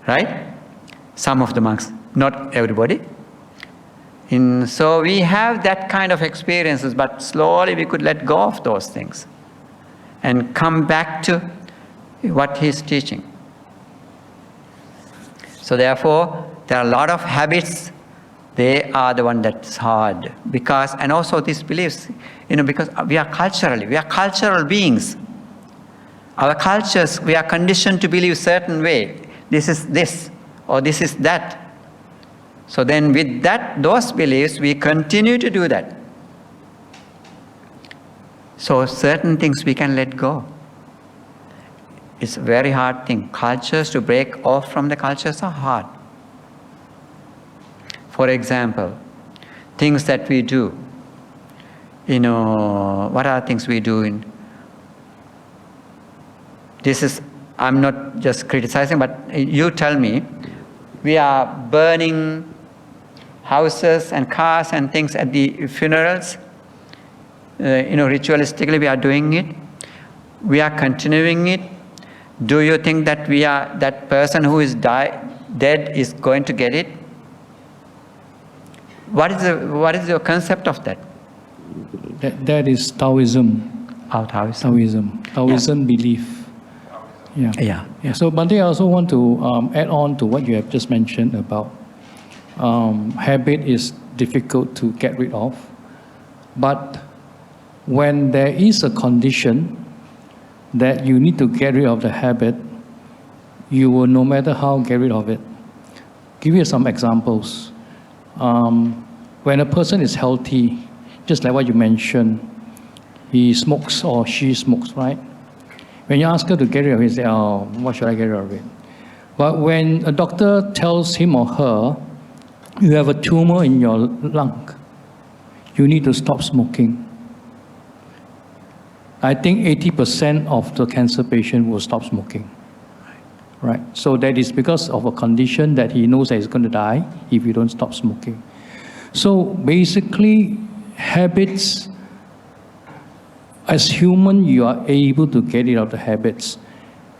Speaker 1: right? Some of the monks, not everybody. So we have that kind of experiences, but slowly we could let go of those things and come back to what he's teaching. So therefore, there are a lot of habits. They are the one that's hard. And also these beliefs, because we are cultural beings. Our cultures, we are conditioned to believe certain way. This is this, or this is that. So then with those beliefs, we continue to do that. So certain things we can let go. It's a very hard thing. Cultures, to break off from the cultures are hard. For example, things that we do. What are things we do I'm not just criticizing, but you tell me, we are burning houses and cars and things at the funerals. Ritualistically we are doing it. We are continuing it. Do you think that that person who is dead is going to get it? What is your concept of that?
Speaker 4: That is Taoism. Taoism belief. Yeah. So Bhante, I also want to add on to what you have just mentioned about habit is difficult to get rid of. But when there is a condition that you need to get rid of the habit, you will no matter how get rid of it. Give you some examples. When a person is healthy, just like what you mentioned, he smokes or she smokes, right? When you ask her to get rid of it, you say, oh, what should I get rid of it? But when a doctor tells him or her, you have a tumor in your lung, you need to stop smoking. I think 80% of the cancer patient will stop smoking. right? So that is because of a condition that he knows that he's going to die if you don't stop smoking. So basically, habits, as human, you are able to get rid of the habits.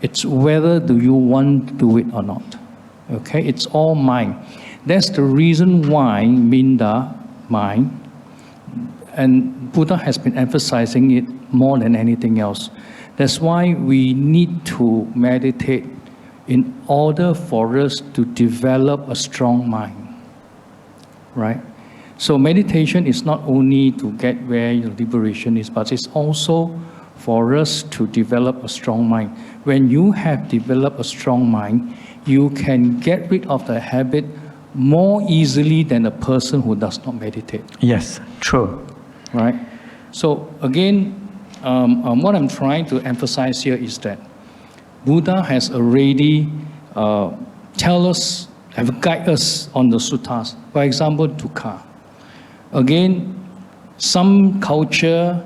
Speaker 4: It's whether do you want to do it or not. Okay, it's all mind. That's the reason why Minda, mind, and Buddha has been emphasizing it more than anything else. That's why we need to meditate in order for us to develop a strong mind, right? So meditation is not only to get where your liberation is, but it's also for us to develop a strong mind. When you have developed a strong mind, you can get rid of the habit more easily than a person who does not meditate.
Speaker 1: Yes, true.
Speaker 4: Right? So again, what I'm trying to emphasize here is that Buddha has already tell us, have guided us on the suttas. For example, Dukkha. Again, some culture,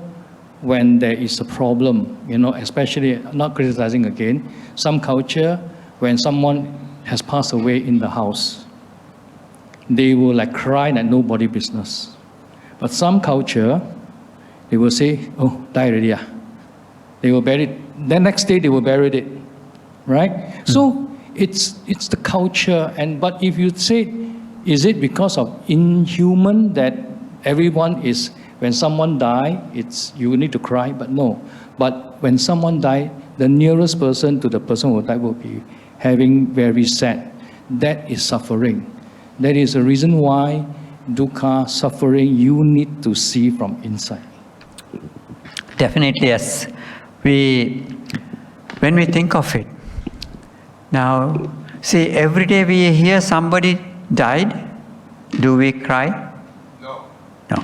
Speaker 4: when there is a problem, especially, not criticizing again, some culture, when someone has passed away in the house, they will like cry like nobody business. But some culture, they will say, oh, die already. They will bury it. The next day they will bury it, right? So it's the culture. But if you say, is it because of inhuman that everyone is, when someone die, you need to cry? But no. But when someone die, the nearest person to the person who died will be having very sad. That is suffering. That is the reason why dukkha, suffering, you need to see from inside.
Speaker 1: Definitely, yes. When we think of it, now, see, every day we hear somebody died, do we cry?
Speaker 3: No.
Speaker 1: No.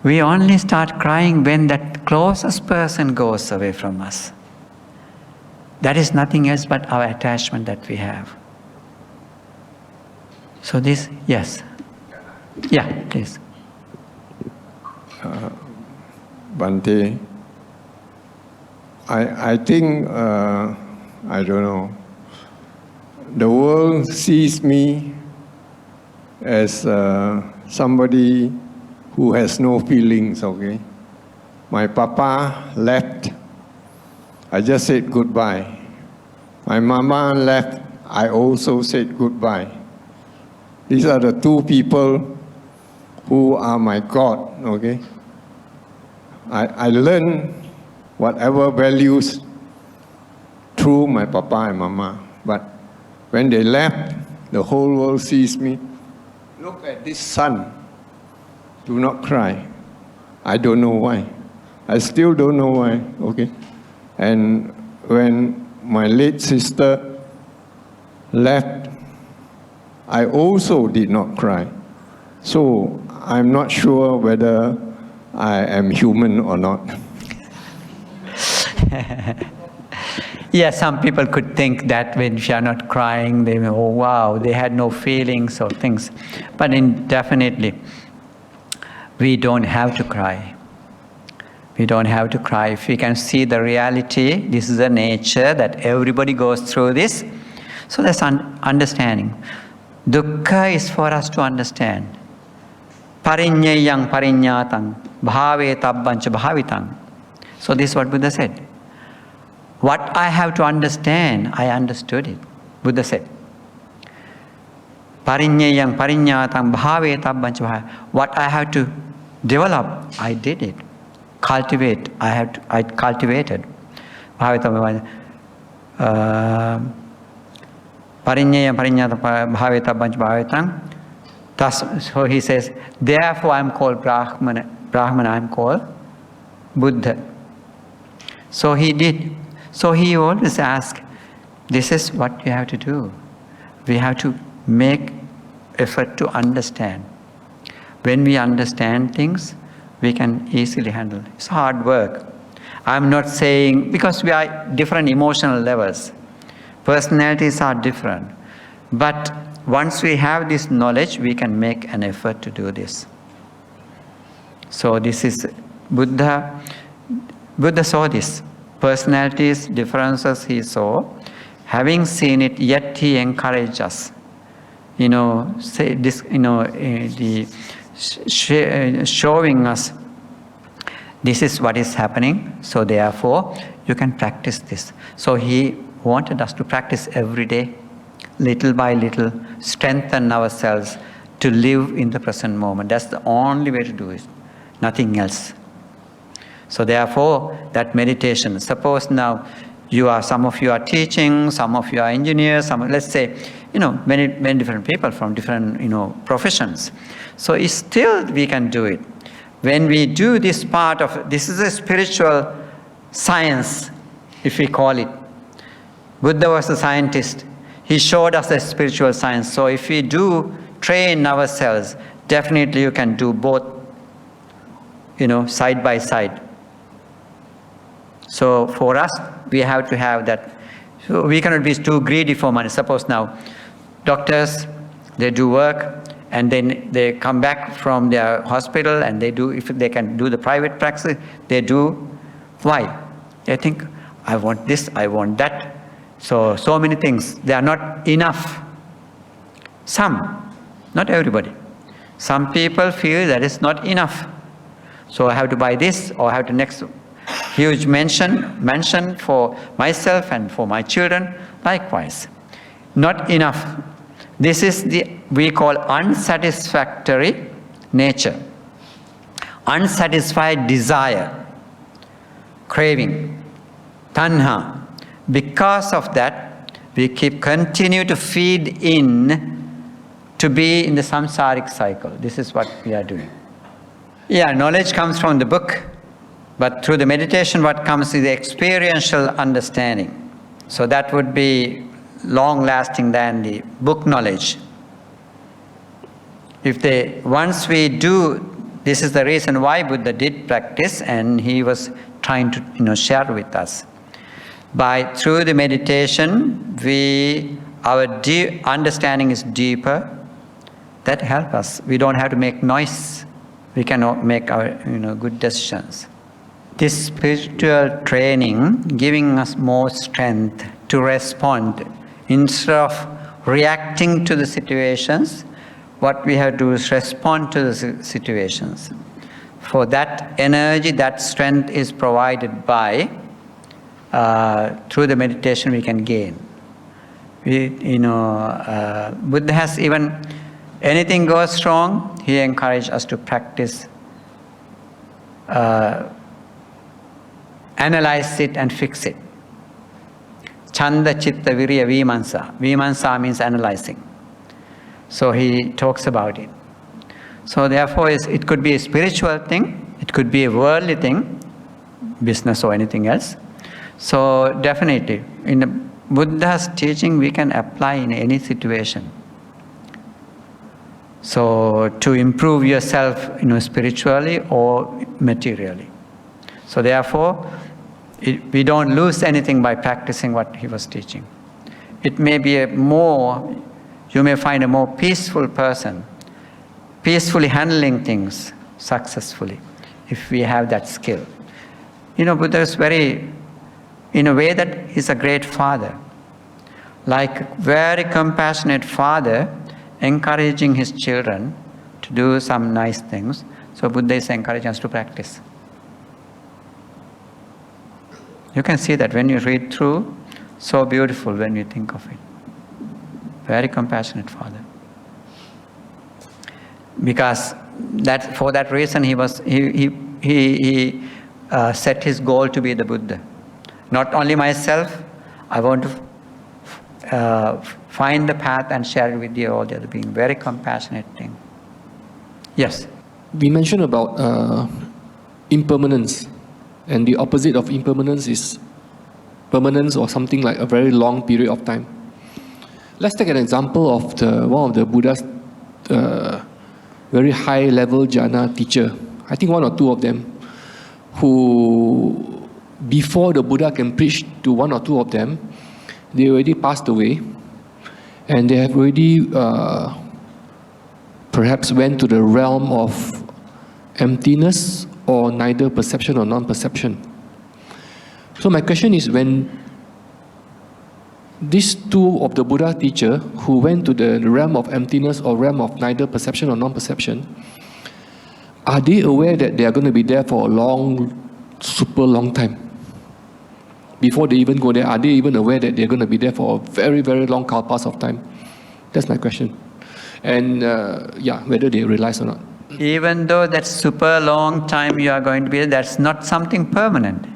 Speaker 1: We only start crying when that closest person goes away from us. That is nothing else but our attachment that we have. So this, yes. Yeah, please.
Speaker 5: Bhante, I think, I don't know, the world sees me as somebody who has no feelings, okay? My papa left, I just said goodbye. My mama left, I also said goodbye. These are the two people who are my God, okay? I learned whatever values through my papa and mama. But when they left, the whole world sees me. Look at this sun. Do not cry. I don't know why. I still don't know why, okay? And when my late sister left, I also did not cry. So I'm not sure whether I am human or not.
Speaker 1: Yeah, some people could think that when we are not crying, they may, oh wow, they had no feelings or things. But definitely, we don't have to cry. We don't have to cry. If we can see the reality, this is the nature that everybody goes through this. So that's understanding. Dukkha is for us to understand. Pariññeyang pariññātaṃ bhāve tabbañca bhāvitaṃ. So this is what Buddha said. What I have to understand, I understood it. Buddha said. Pariññeyang pariññātaṃ bhāve tabbañca bhāvitaṃ. What I have to develop, I did it. Cultivate, I cultivated. Bhāvitaṃ pariññeyang pariññātaṃ bhāve tabbañca bhāvitaṃ. So he says, therefore I am called Brahmana, I am called Buddha. So he did. So he always asks, this is what you have to do. We have to make effort to understand. When we understand things, we can easily handle. It's hard work. I'm not saying, because we are different emotional levels. Personalities are different. But once we have this knowledge, we can make an effort to do this. So this is Buddha saw this. Personalities, differences he saw. Having seen it, yet he encouraged us. Say this, showing us this is what is happening, so therefore you can practice this. So he wanted us to practice every day, little by little, strengthen ourselves to live in the present moment. That's the only way to do it, nothing else. So therefore, that meditation, suppose now some of you are teaching, some of you are engineers, let's say, many different people from different, professions. So it's still we can do it. When we do this part of, this is a spiritual science, if we call it. Buddha was a scientist. He showed us the spiritual science. So if we do train ourselves, definitely you can do both, side by side. So for us, we have to have that. So we cannot be too greedy for money. Suppose now, doctors, they do work, and then they come back from their hospital and they do, if they can do the private practice, they do. Why? They think, I want this, I want that. So many things. They are not enough. Some, not everybody. Some people feel that it's not enough. So I have to buy this, or I have to next huge mansion for myself and for my children. Likewise, not enough. This is we call unsatisfactory nature. Unsatisfied desire, craving, tanha. Because of that, we continue to feed in to be in the samsaric cycle. This is what we are doing. Yeah, knowledge comes from the book, but through the meditation what comes is the experiential understanding. So that would be long-lasting than the book knowledge. Once we do, this is the reason why Buddha did practice, and he was trying to share with us. Through the meditation, our understanding is deeper. That helps us. We don't have to make noise. We can make our good decisions. This spiritual training giving us more strength to respond. Instead of reacting to the situations, what we have to do is respond to the situations. For that energy, that strength is provided by, through the meditation we can gain. Buddha has even, anything goes wrong, he encouraged us to practice, analyze it and fix it. Chanda, Chitta, Virya, Vimansa. Vimansa means analyzing. So he talks about it. So therefore, it could be a spiritual thing, it could be a worldly thing, business or anything else. So definitely, in the Buddha's teaching, we can apply in any situation. So to improve yourself, spiritually or materially. So therefore, we don't lose anything by practicing what he was teaching. It may be you may find a more peaceful person, peacefully handling things successfully, if we have that skill. Buddha is in a way that he's a great father. Like very compassionate father, encouraging his children to do some nice things. So Buddha is encouraging us to practice. You can see that when you read through, so beautiful when you think of it. Very compassionate father. Because for that reason he set his goal to be the Buddha. Not only myself, I want to find the path and share it with you all the other beings. Very compassionate thing. Yes?
Speaker 6: We mentioned about impermanence. And the opposite of impermanence is permanence, or something like a very long period of time. Let's take an example of one of the Buddha's very high-level jhana teacher. I think one or two of them, who before the Buddha can preach to one or two of them, they already passed away, and they have already perhaps went to the realm of emptiness, or neither perception or non-perception. So my question is, when these two of the Buddha teacher who went to the realm of emptiness or realm of neither perception or non-perception, are they aware that they are going to be there for a long, super long time? Before they even go there, are they even aware that they're going to be there for a very, very long kalpas of time? That's my question. And whether they realize or not.
Speaker 1: Even though that super long time you are going to be there, that's not something permanent.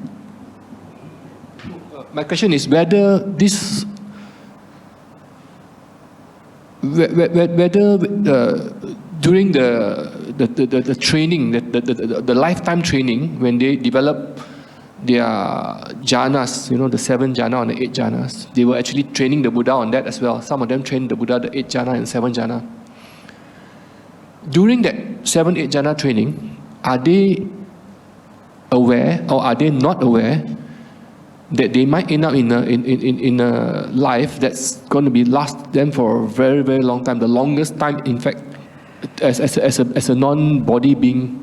Speaker 6: My question is whether this, whether during the training, the lifetime training, when they develop their jhanas, the 7 jhana and the 8 jhanas, they were actually training the Buddha on that as well. Some of them trained the Buddha the 8 jhana and 7 jhana. During that 7, 8 jhana training, are they aware or are they not aware that they might end up in a life that's going to be last them for a very, very long time, the longest time, in fact, as a non-body being?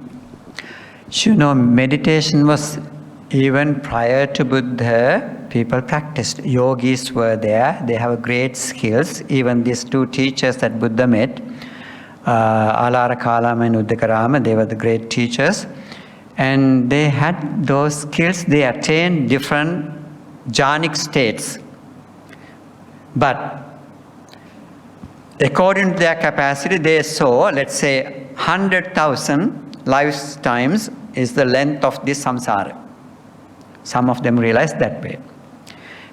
Speaker 1: Meditation was even prior to Buddha, people practiced. Yogis were there, they have great skills. Even these 2 teachers that Buddha met, Alara Kalama and Uddakarama, they were the great teachers. And they had those skills, they attained different jhanic states. But according to their capacity, they saw, let's say, 100,000 lifetimes is the length of this samsara. Some of them realized that way.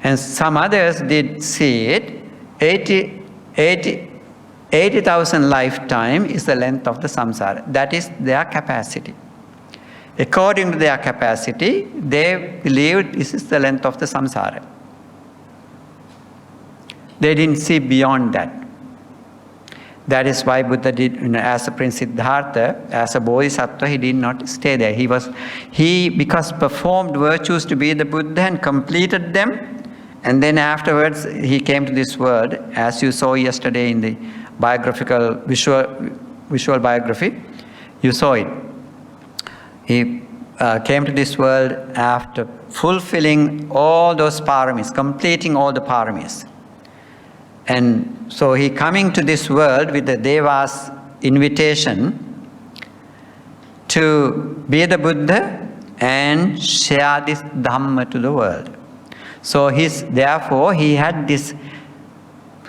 Speaker 1: And some others did see it, 80,000 lifetime is the length of the samsara. That is their capacity. According to their capacity, they believed this is the length of the samsara. They didn't see beyond that. That is why Buddha did, as a Prince Siddhartha, as a Bodhisattva, he did not stay there. He because performed virtues to be the Buddha and completed them, and then afterwards he came to this world, as you saw yesterday in the biographical visual biography, you saw it. He came to this world after fulfilling all those paramis, completing all the paramis. And so he coming to this world with the Deva's invitation to be the Buddha and share this Dhamma to the world. So therefore he had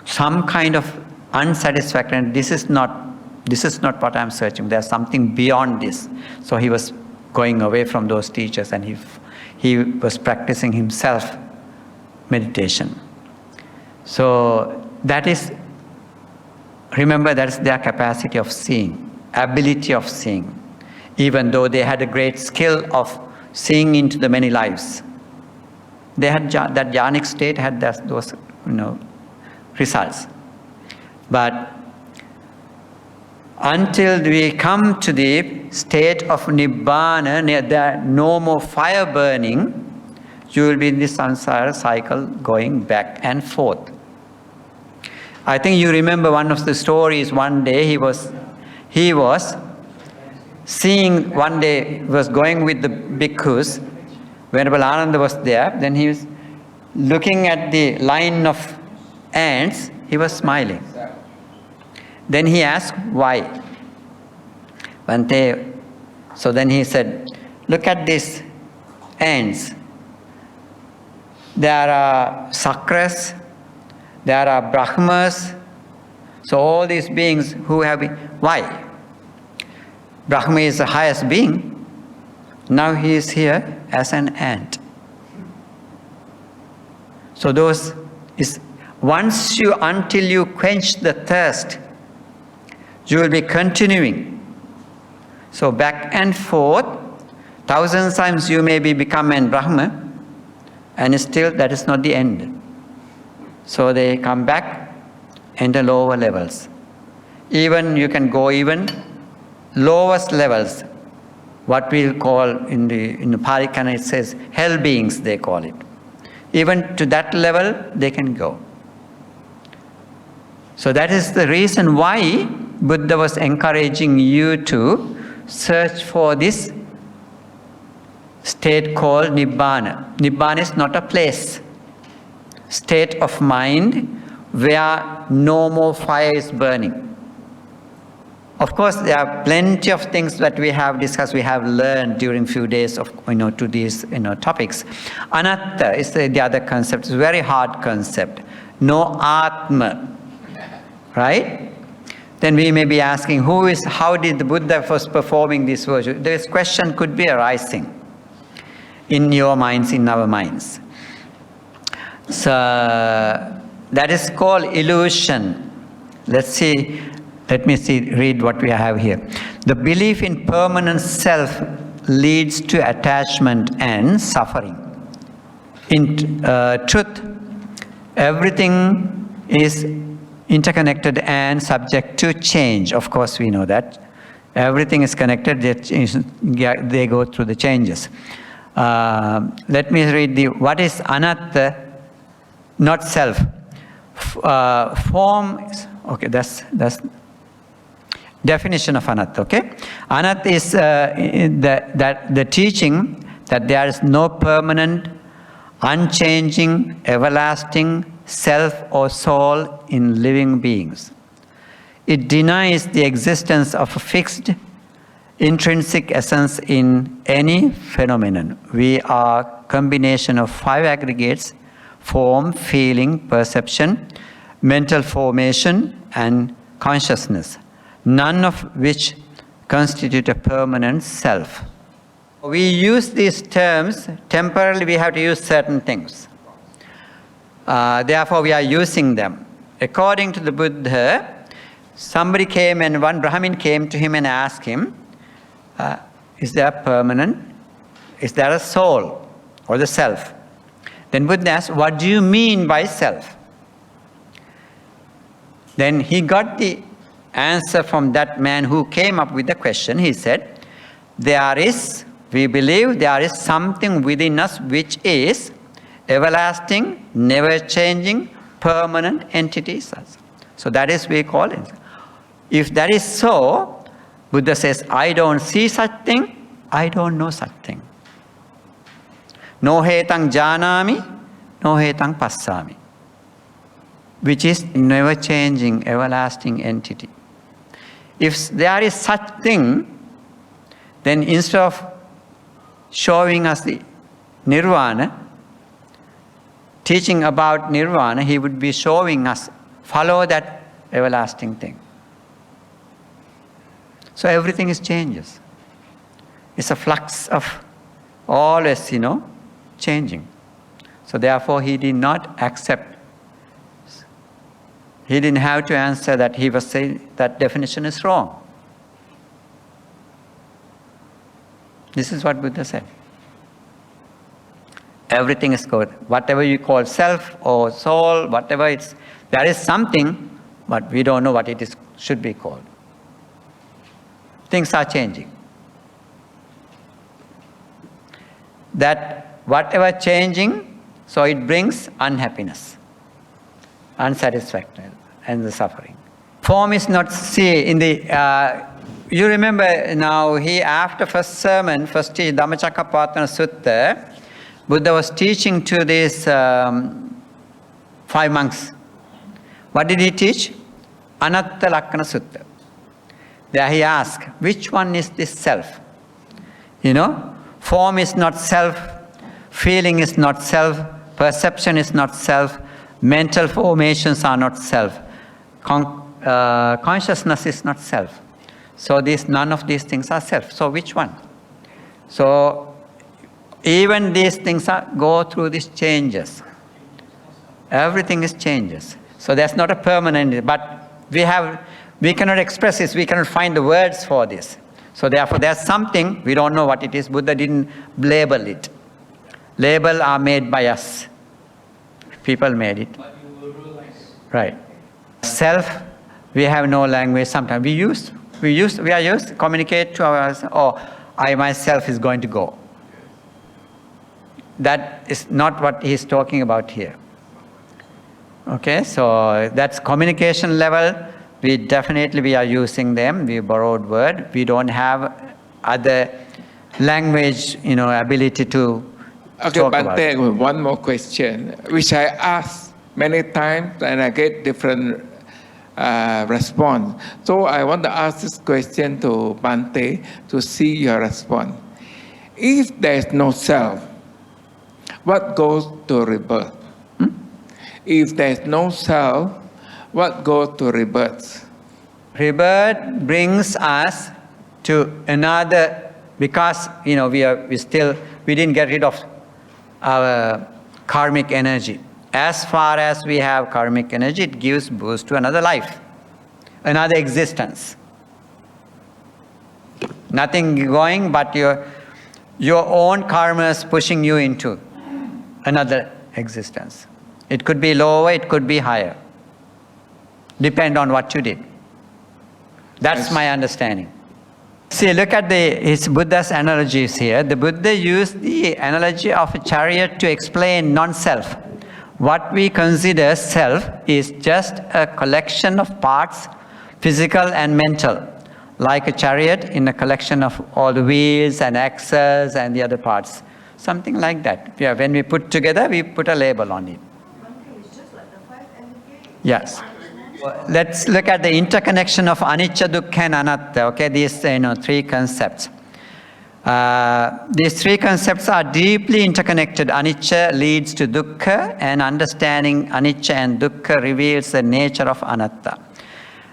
Speaker 1: some kind of unsatisfactory, this is not what I'm searching, there's something beyond this. So he was going away from those teachers and he was practicing himself meditation. So remember, that's their capacity of seeing, ability of seeing, even though they had a great skill of seeing into the many lives. They had that jhanic state, had those results. But until we come to the state of Nibbana, there no more fire burning, you will be in this samsara cycle going back and forth. I think you remember one of the stories. One day he was seeing, one day he was going with the bhikkhus. Venerable Ananda was there. Then he was looking at the line of ants. He was smiling. Then he asked, why? Bhante. So then he said, look at these ants. There are sakras, there are brahmas. So all these beings who have been, why? Brahma is the highest being. Now he is here as an ant. So until you quench the thirst, you will be continuing. So back and forth, 1,000 times you may become an Brahma, and still that is not the end. So they come back in the lower levels. Even you can go even lowest levels, what we'll call in the Pali Canon it says hell beings, they call it. Even to that level they can go. So that is the reason why Buddha was encouraging you to search for this state called Nibbana. Nibbana is not a place. state of mind where no more fire is burning. Of course, there are plenty of things that we have discussed, we have learned during few days of, to these, topics. Anatta is the other concept. It's a very hard concept. No Atma, right? Then we may be asking, how did the Buddha was performing this virtue? This question could be arising in your minds, in our minds. So that is called illusion. Let me read what we have here. The belief in permanent self leads to attachment and suffering. In truth, everything is interconnected and subject to change. Of course, we know that. Everything is connected, they go through the changes. Let me read what is Anatta, not self. Form, okay, that's definition of Anatta, okay? Anatta is the teaching that there is no permanent, unchanging, everlasting self or soul in living beings. It denies the existence of a fixed, intrinsic essence in any phenomenon. We are a combination of 5 aggregates: form, feeling, perception, mental formation, and consciousness, none of which constitute a permanent self. We use these terms, temporarily we have to use certain things. Therefore we are using them. According to the Buddha, one Brahmin came to him and asked him, is there permanent? Is there a soul or the self? Then Buddha asked, what do you mean by self? Then he got the answer from that man who came up with the question. He said, we believe there is something within us which is everlasting, never changing, permanent entities. So that is we call it. If that is so, Buddha says, I don't see such thing, I don't know such thing. No hetang janami, no hetang passami. Which is never changing, everlasting entity. If there is such thing, then instead of showing us the nirvana, teaching about nirvana, he would be showing us, follow that everlasting thing. So everything is changes. It's a flux of always, changing. So therefore he did not accept. He didn't have to answer that. He was saying that definition is wrong. This is what Buddha said. Everything is good. Whatever you call self or soul, whatever there is something, but we don't know what it should be called. Things are changing. That whatever changing, so it brings unhappiness, unsatisfaction, and the suffering. Form is not in the. You remember now, after first sermon, first Dhammacakkappavattana Sutta, Buddha was teaching to these 5 monks. What did he teach? Anatta Lakkana Sutta. There he asked, which one is this self? Form is not self, feeling is not self, perception is not self, mental formations are not self, consciousness is not self. So none of these things are self. So which one? So even these things go through these changes. Everything is changes. So there's not a permanent, but we cannot express this, we cannot find the words for this. So therefore there's something, we don't know what it is. Buddha didn't label it. Labels are made by us. People made it.
Speaker 2: But you will realize.
Speaker 1: Right. Self, we have no language sometimes. We are used to communicate to ourselves, I myself is going to go. That is not what he's talking about here. Okay, so that's communication level. We are using them. We borrowed word. We don't have other language, ability to
Speaker 3: Okay,
Speaker 1: talk about it.
Speaker 3: Bhante, one more question, which I asked many times and I get different response. So I want to ask this question to Bhante to see your response. If there is no self, what goes to rebirth? If there is no self, what goes to rebirth?
Speaker 1: Rebirth brings us to another, because we didn't get rid of our karmic energy. As far as we have karmic energy, it gives boost to another life, another existence. Nothing going but your own karma is pushing you into another existence. It could be lower, it could be higher. Depend on what you did. That's my understanding. See, look at his Buddha's analogies here. The Buddha used the analogy of a chariot to explain non-self. What we consider self is just a collection of parts, physical and mental, like a chariot in a collection of all the wheels and axles and the other parts. Something like that. Yeah, when we put together, we put a label on it. Yes. Let's look at the interconnection of Anicca, Dukkha and Anatta. Okay, these three concepts. These three concepts are deeply interconnected. Anicca leads to Dukkha, and understanding Anicca and Dukkha reveals the nature of Anatta.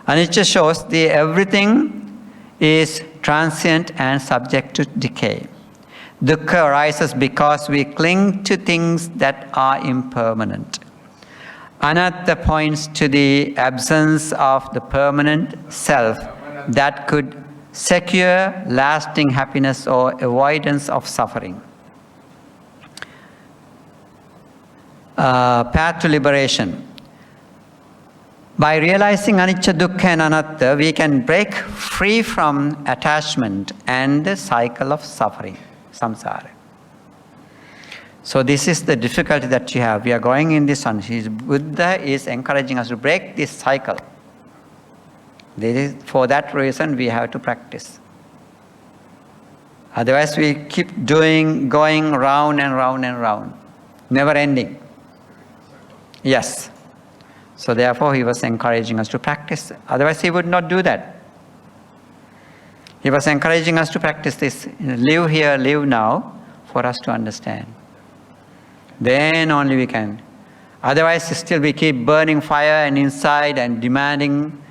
Speaker 1: Anicca shows everything is transient and subject to decay. Dukkha arises because we cling to things that are impermanent. Anatta points to the absence of the permanent self that could secure lasting happiness or avoidance of suffering. Path to liberation. By realizing Anicca, Dukkha and Anatta, we can break free from attachment and the cycle of suffering, samsara. So this is the difficulty that you have. We are going in this one. Buddha is encouraging us to break this cycle. For that reason, we have to practice. Otherwise, we keep going round and round and round, never ending. Yes. So therefore, he was encouraging us to practice. Otherwise, he would not do that. He was encouraging us to practice this. Live here, live now, for us to understand. Then only we can. Otherwise, still we keep burning fire and inside and demanding,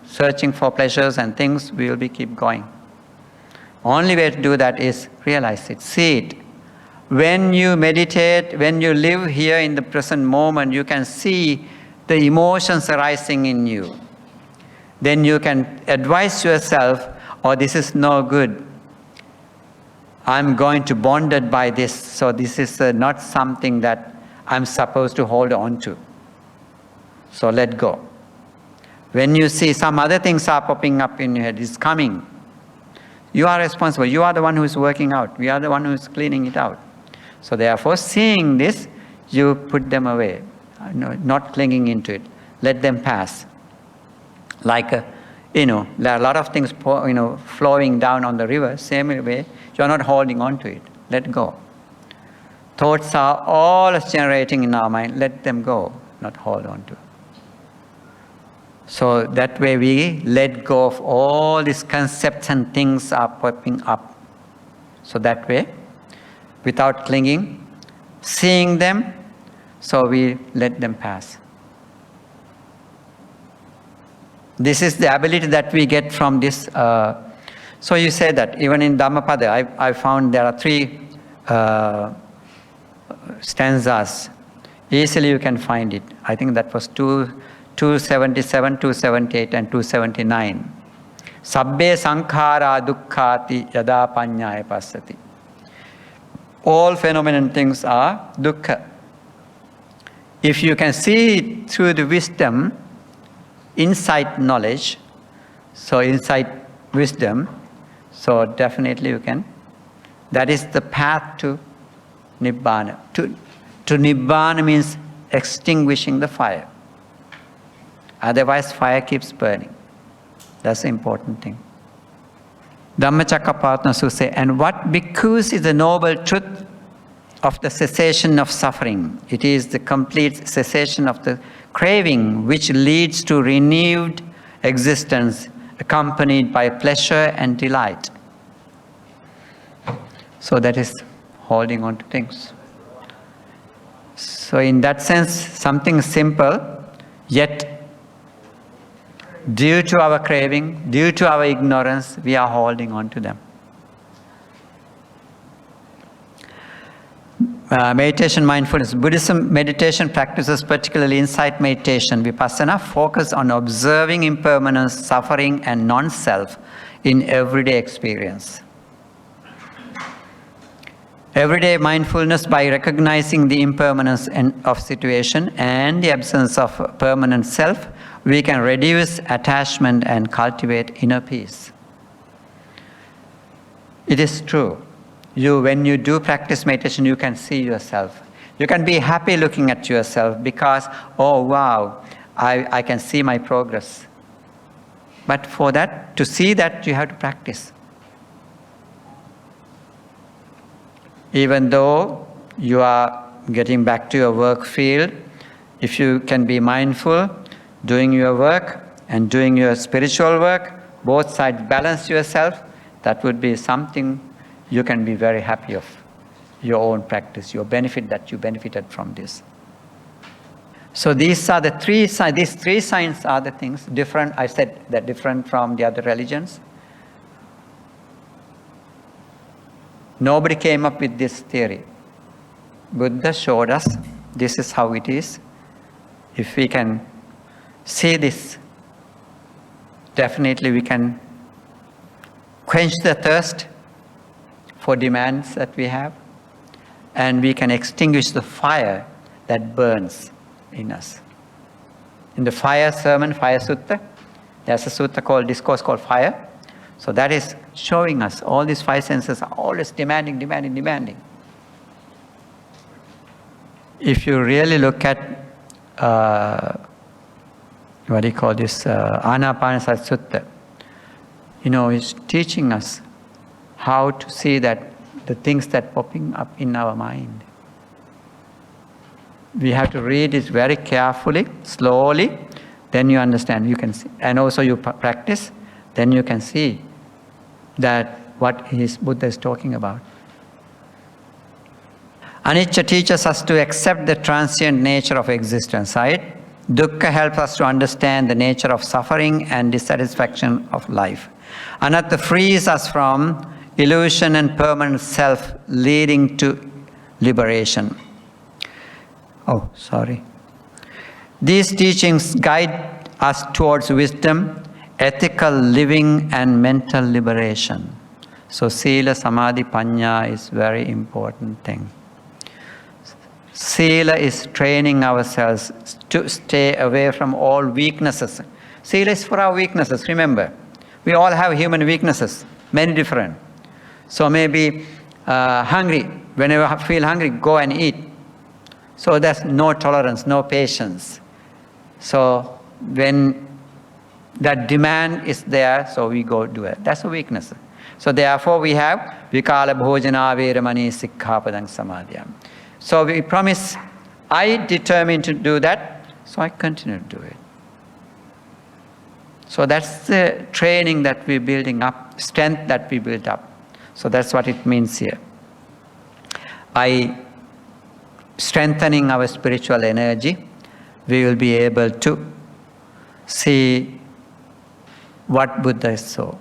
Speaker 1: searching for pleasures and things, we will keep going. Only way to do that is realize it, see it. When you meditate, when you live here in the present moment, you can see the emotions arising in you. Then you can advise yourself, this is no good. I'm going to bonded by this, so this is not something that I'm supposed to hold on to. So let go. When you see some other things are popping up in your head, it's coming. You are responsible. You are the one who is working out. We are the one who is cleaning it out. So therefore, seeing this, you put them away, not clinging into it. Let them pass. Like, there are a lot of things, flowing down on the river. Same way, you are not holding on to it. Let go. Thoughts are all generating in our mind. Let them go, not hold on to. So that way we let go of all these concepts and things are popping up. So that way, without clinging, seeing them, so we let them pass. This is the ability that we get from this. So you say that even in Dhammapada, I found there are 3 stanzas. Easily you can find it. I think that was 277, 278 and 279. Sabbe sankhara dukkhati yada panyaya passati. All phenomenon things are dukkha. If you can see it through the wisdom, insight knowledge, so insight wisdom, so definitely you can. That is the path to Nibbana. To Nibbana means extinguishing the fire. Otherwise, fire keeps burning. That's the important thing. Dhammacakkappavattana Sutta says, and what bhikkhus is the noble truth of the cessation of suffering. It is the complete cessation of the craving which leads to renewed existence accompanied by pleasure and delight. So that is holding on to things. So in that sense, something simple, yet due to our craving, due to our ignorance, we are holding on to them. Meditation, mindfulness. Buddhism meditation practices, particularly insight meditation, vipassana, focus on observing impermanence, suffering, and non-self in everyday experience. Everyday mindfulness, by recognizing the impermanence of situation and the absence of permanent self, we can reduce attachment and cultivate inner peace. It is true. When you do practice meditation, you can see yourself. You can be happy looking at yourself because, oh wow, I can see my progress. But for that, to see that, you have to practice. Even though you are getting back to your work field, if you can be mindful, doing your work and doing your spiritual work, both sides balance yourself, that would be something you can be very happy of, your own practice, your benefit that you benefited from this. So these are the three signs. These three signs are the things different. I said that different from the other religions. Nobody came up with this theory. Buddha showed us this is how it is. If we can see this, definitely we can quench the thirst for demands that we have, and we can extinguish the fire that burns in us. In the fire sermon, Fire Sutta, there's a sutta called, discourse called Fire. So that is showing us all these five senses are always demanding. If you really look at Anapanasati Sutta, it's teaching us how to see that the things that popping up in our mind. We have to read it very carefully, slowly, then you understand, you can see. And also you practice, then you can see that what Buddha is talking about. Anicca teaches us to accept the transient nature of existence, right? Dukkha helps us to understand the nature of suffering and dissatisfaction of life. Annata frees us from illusion and permanent self, leading to liberation. These teachings guide us towards wisdom, ethical living, and mental liberation. So Sila, Samadhi, Panya is very important thing. Sila is training ourselves to stay away from all weaknesses. Sila is for our weaknesses, remember. We all have human weaknesses, many different. So maybe hungry, whenever you feel hungry, go and eat. So there's no tolerance, no patience. So when that demand is there, so we go do it. That's a weakness. So therefore we have Vikala Bhojana Veramani Sikkhapadang Samadhyam. So we promise, I determined to do that, so I continue to do it. So that's the training that we're building up, strength that we build up. So that's what it means here. By strengthening our spiritual energy, we will be able to see what Buddha saw.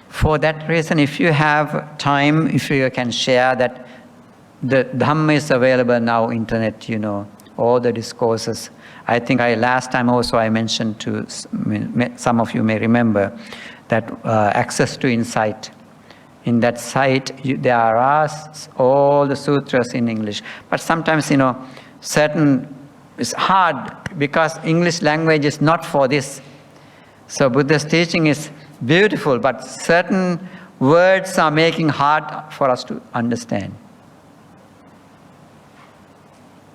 Speaker 1: For that reason, if you have time, if you can share that the Dhamma is available now, internet, all the discourses. I think last time also I mentioned to, some of you may remember, that access to insight. In that site, there are all the sutras in English. But sometimes, it's hard because English language is not for this. So Buddha's teaching is beautiful, but certain words are making hard for us to understand.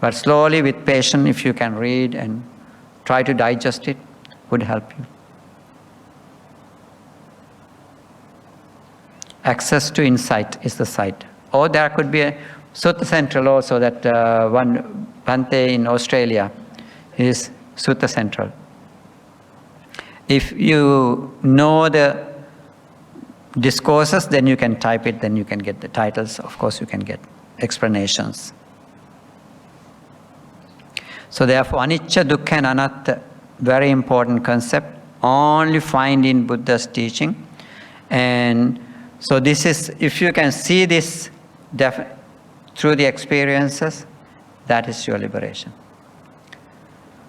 Speaker 1: But slowly, with patience, if you can read and try to digest it, would help you. Access to insight is the site. Or there could be Sutta Central also, that one Bhante in Australia is Sutta Central. If you know the discourses, then you can type it, then you can get the titles. Of course, you can get explanations. So therefore, Anicca, Dukkha and Anatta, very important concept, only find in Buddha's teaching. And so this is, if you can see this through the experiences, that is your liberation.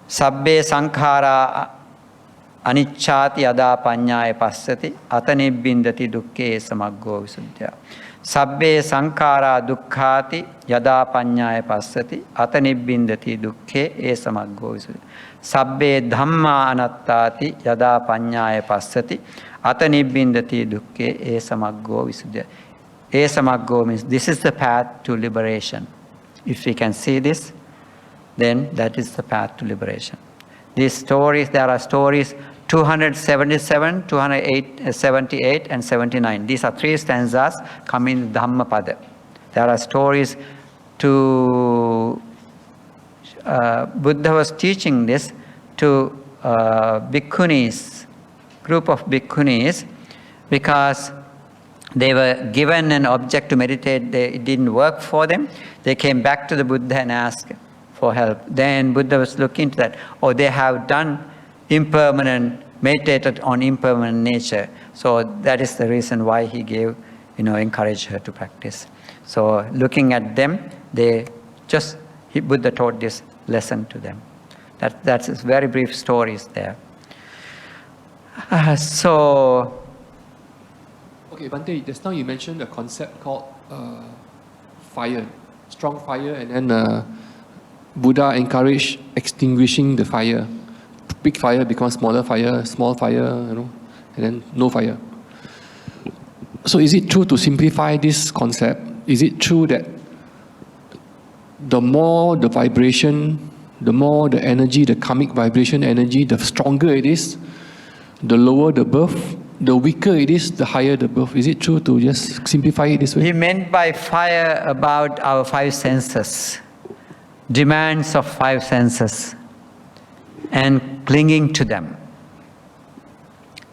Speaker 1: Sabbe sankhara anicchati yada panyaya passati atanibbindati dukke samaggo visuddhya. Sabbe sankhara dukkhati yada panyaya passati atanibbindati dukke samaggo visuddhya. Sabbe dhamma anattati yada panyaya passati atanibbindati dukke samaggo visuddhya. Samaggo means this is the path to liberation. If we can see this, then that is the path to liberation. These stories, there are stories 277, 278 and 79. These are 3 stanzas coming in Dhammapada. There are stories to Buddha was teaching this to bhikkhunis, group of bhikkhunis, because they were given an object to meditate, it didn't work for them. They came back to the Buddha and asked for help. Then Buddha was looking into that. Oh, they have done meditated on impermanent nature. So that is the reason why he gave, encouraged her to practice. So looking at them, Buddha taught this lesson to them. That's very brief stories there.
Speaker 6: Okay, Bhante, just now you mentioned a concept called fire, strong fire, and then Buddha encouraged extinguishing the fire. Big fire becomes smaller fire, small fire, and then no fire. So is it true, to simplify this concept, is it true that the more the vibration, the more the energy, the karmic vibration energy, the stronger it is, the lower the birth, the weaker it is, the higher the birth? Is it true to just simplify it this way?
Speaker 1: He meant by fire about our 5 senses, demands of 5 senses, and clinging to them.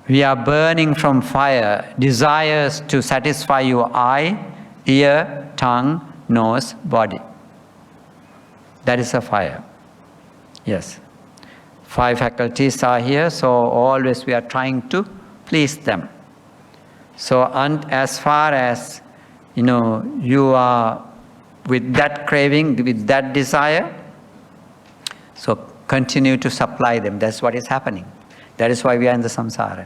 Speaker 1: We are burning from fire, desires to satisfy your eye, ear, tongue, nose, body. That is a fire. Yes. 5 faculties are here, so always we are trying to please them. So as far as you are with that craving, with that desire, so continue to supply them. That's what is happening. That is why we are in the samsara.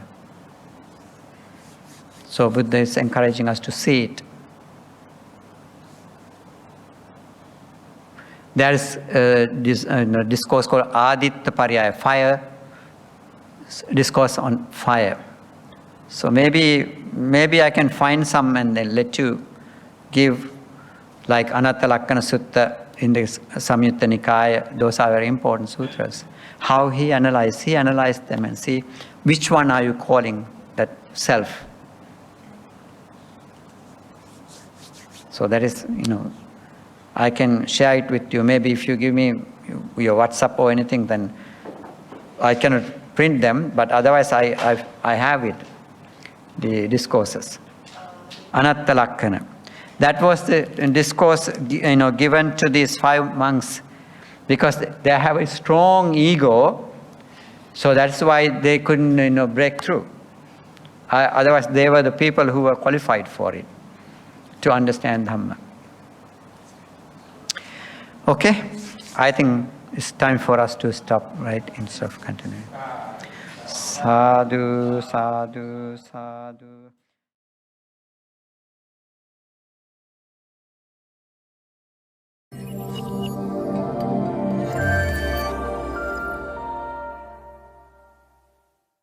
Speaker 1: So Buddha is encouraging us to see it. There is this discourse called Aditta Pariyaya, fire, discourse on fire. So maybe I can find some and then let you give, like Anatta Lakkana Sutta in the Samyutta Nikaya. Those are very important sutras. How he analyzed them and see which one are you calling that self. So that is, I can share it with you. Maybe if you give me your WhatsApp or anything, then I cannot print them, but otherwise I have it, the discourses. Anatta Lakkana. That was the discourse given to these 5 monks, because they have a strong ego, so that's why they couldn't break through. Otherwise they were the people who were qualified for it, to understand Dhamma. Okay, I think it's time for us to stop, right, instead of continuing. Sadhu, sadhu, sadhu.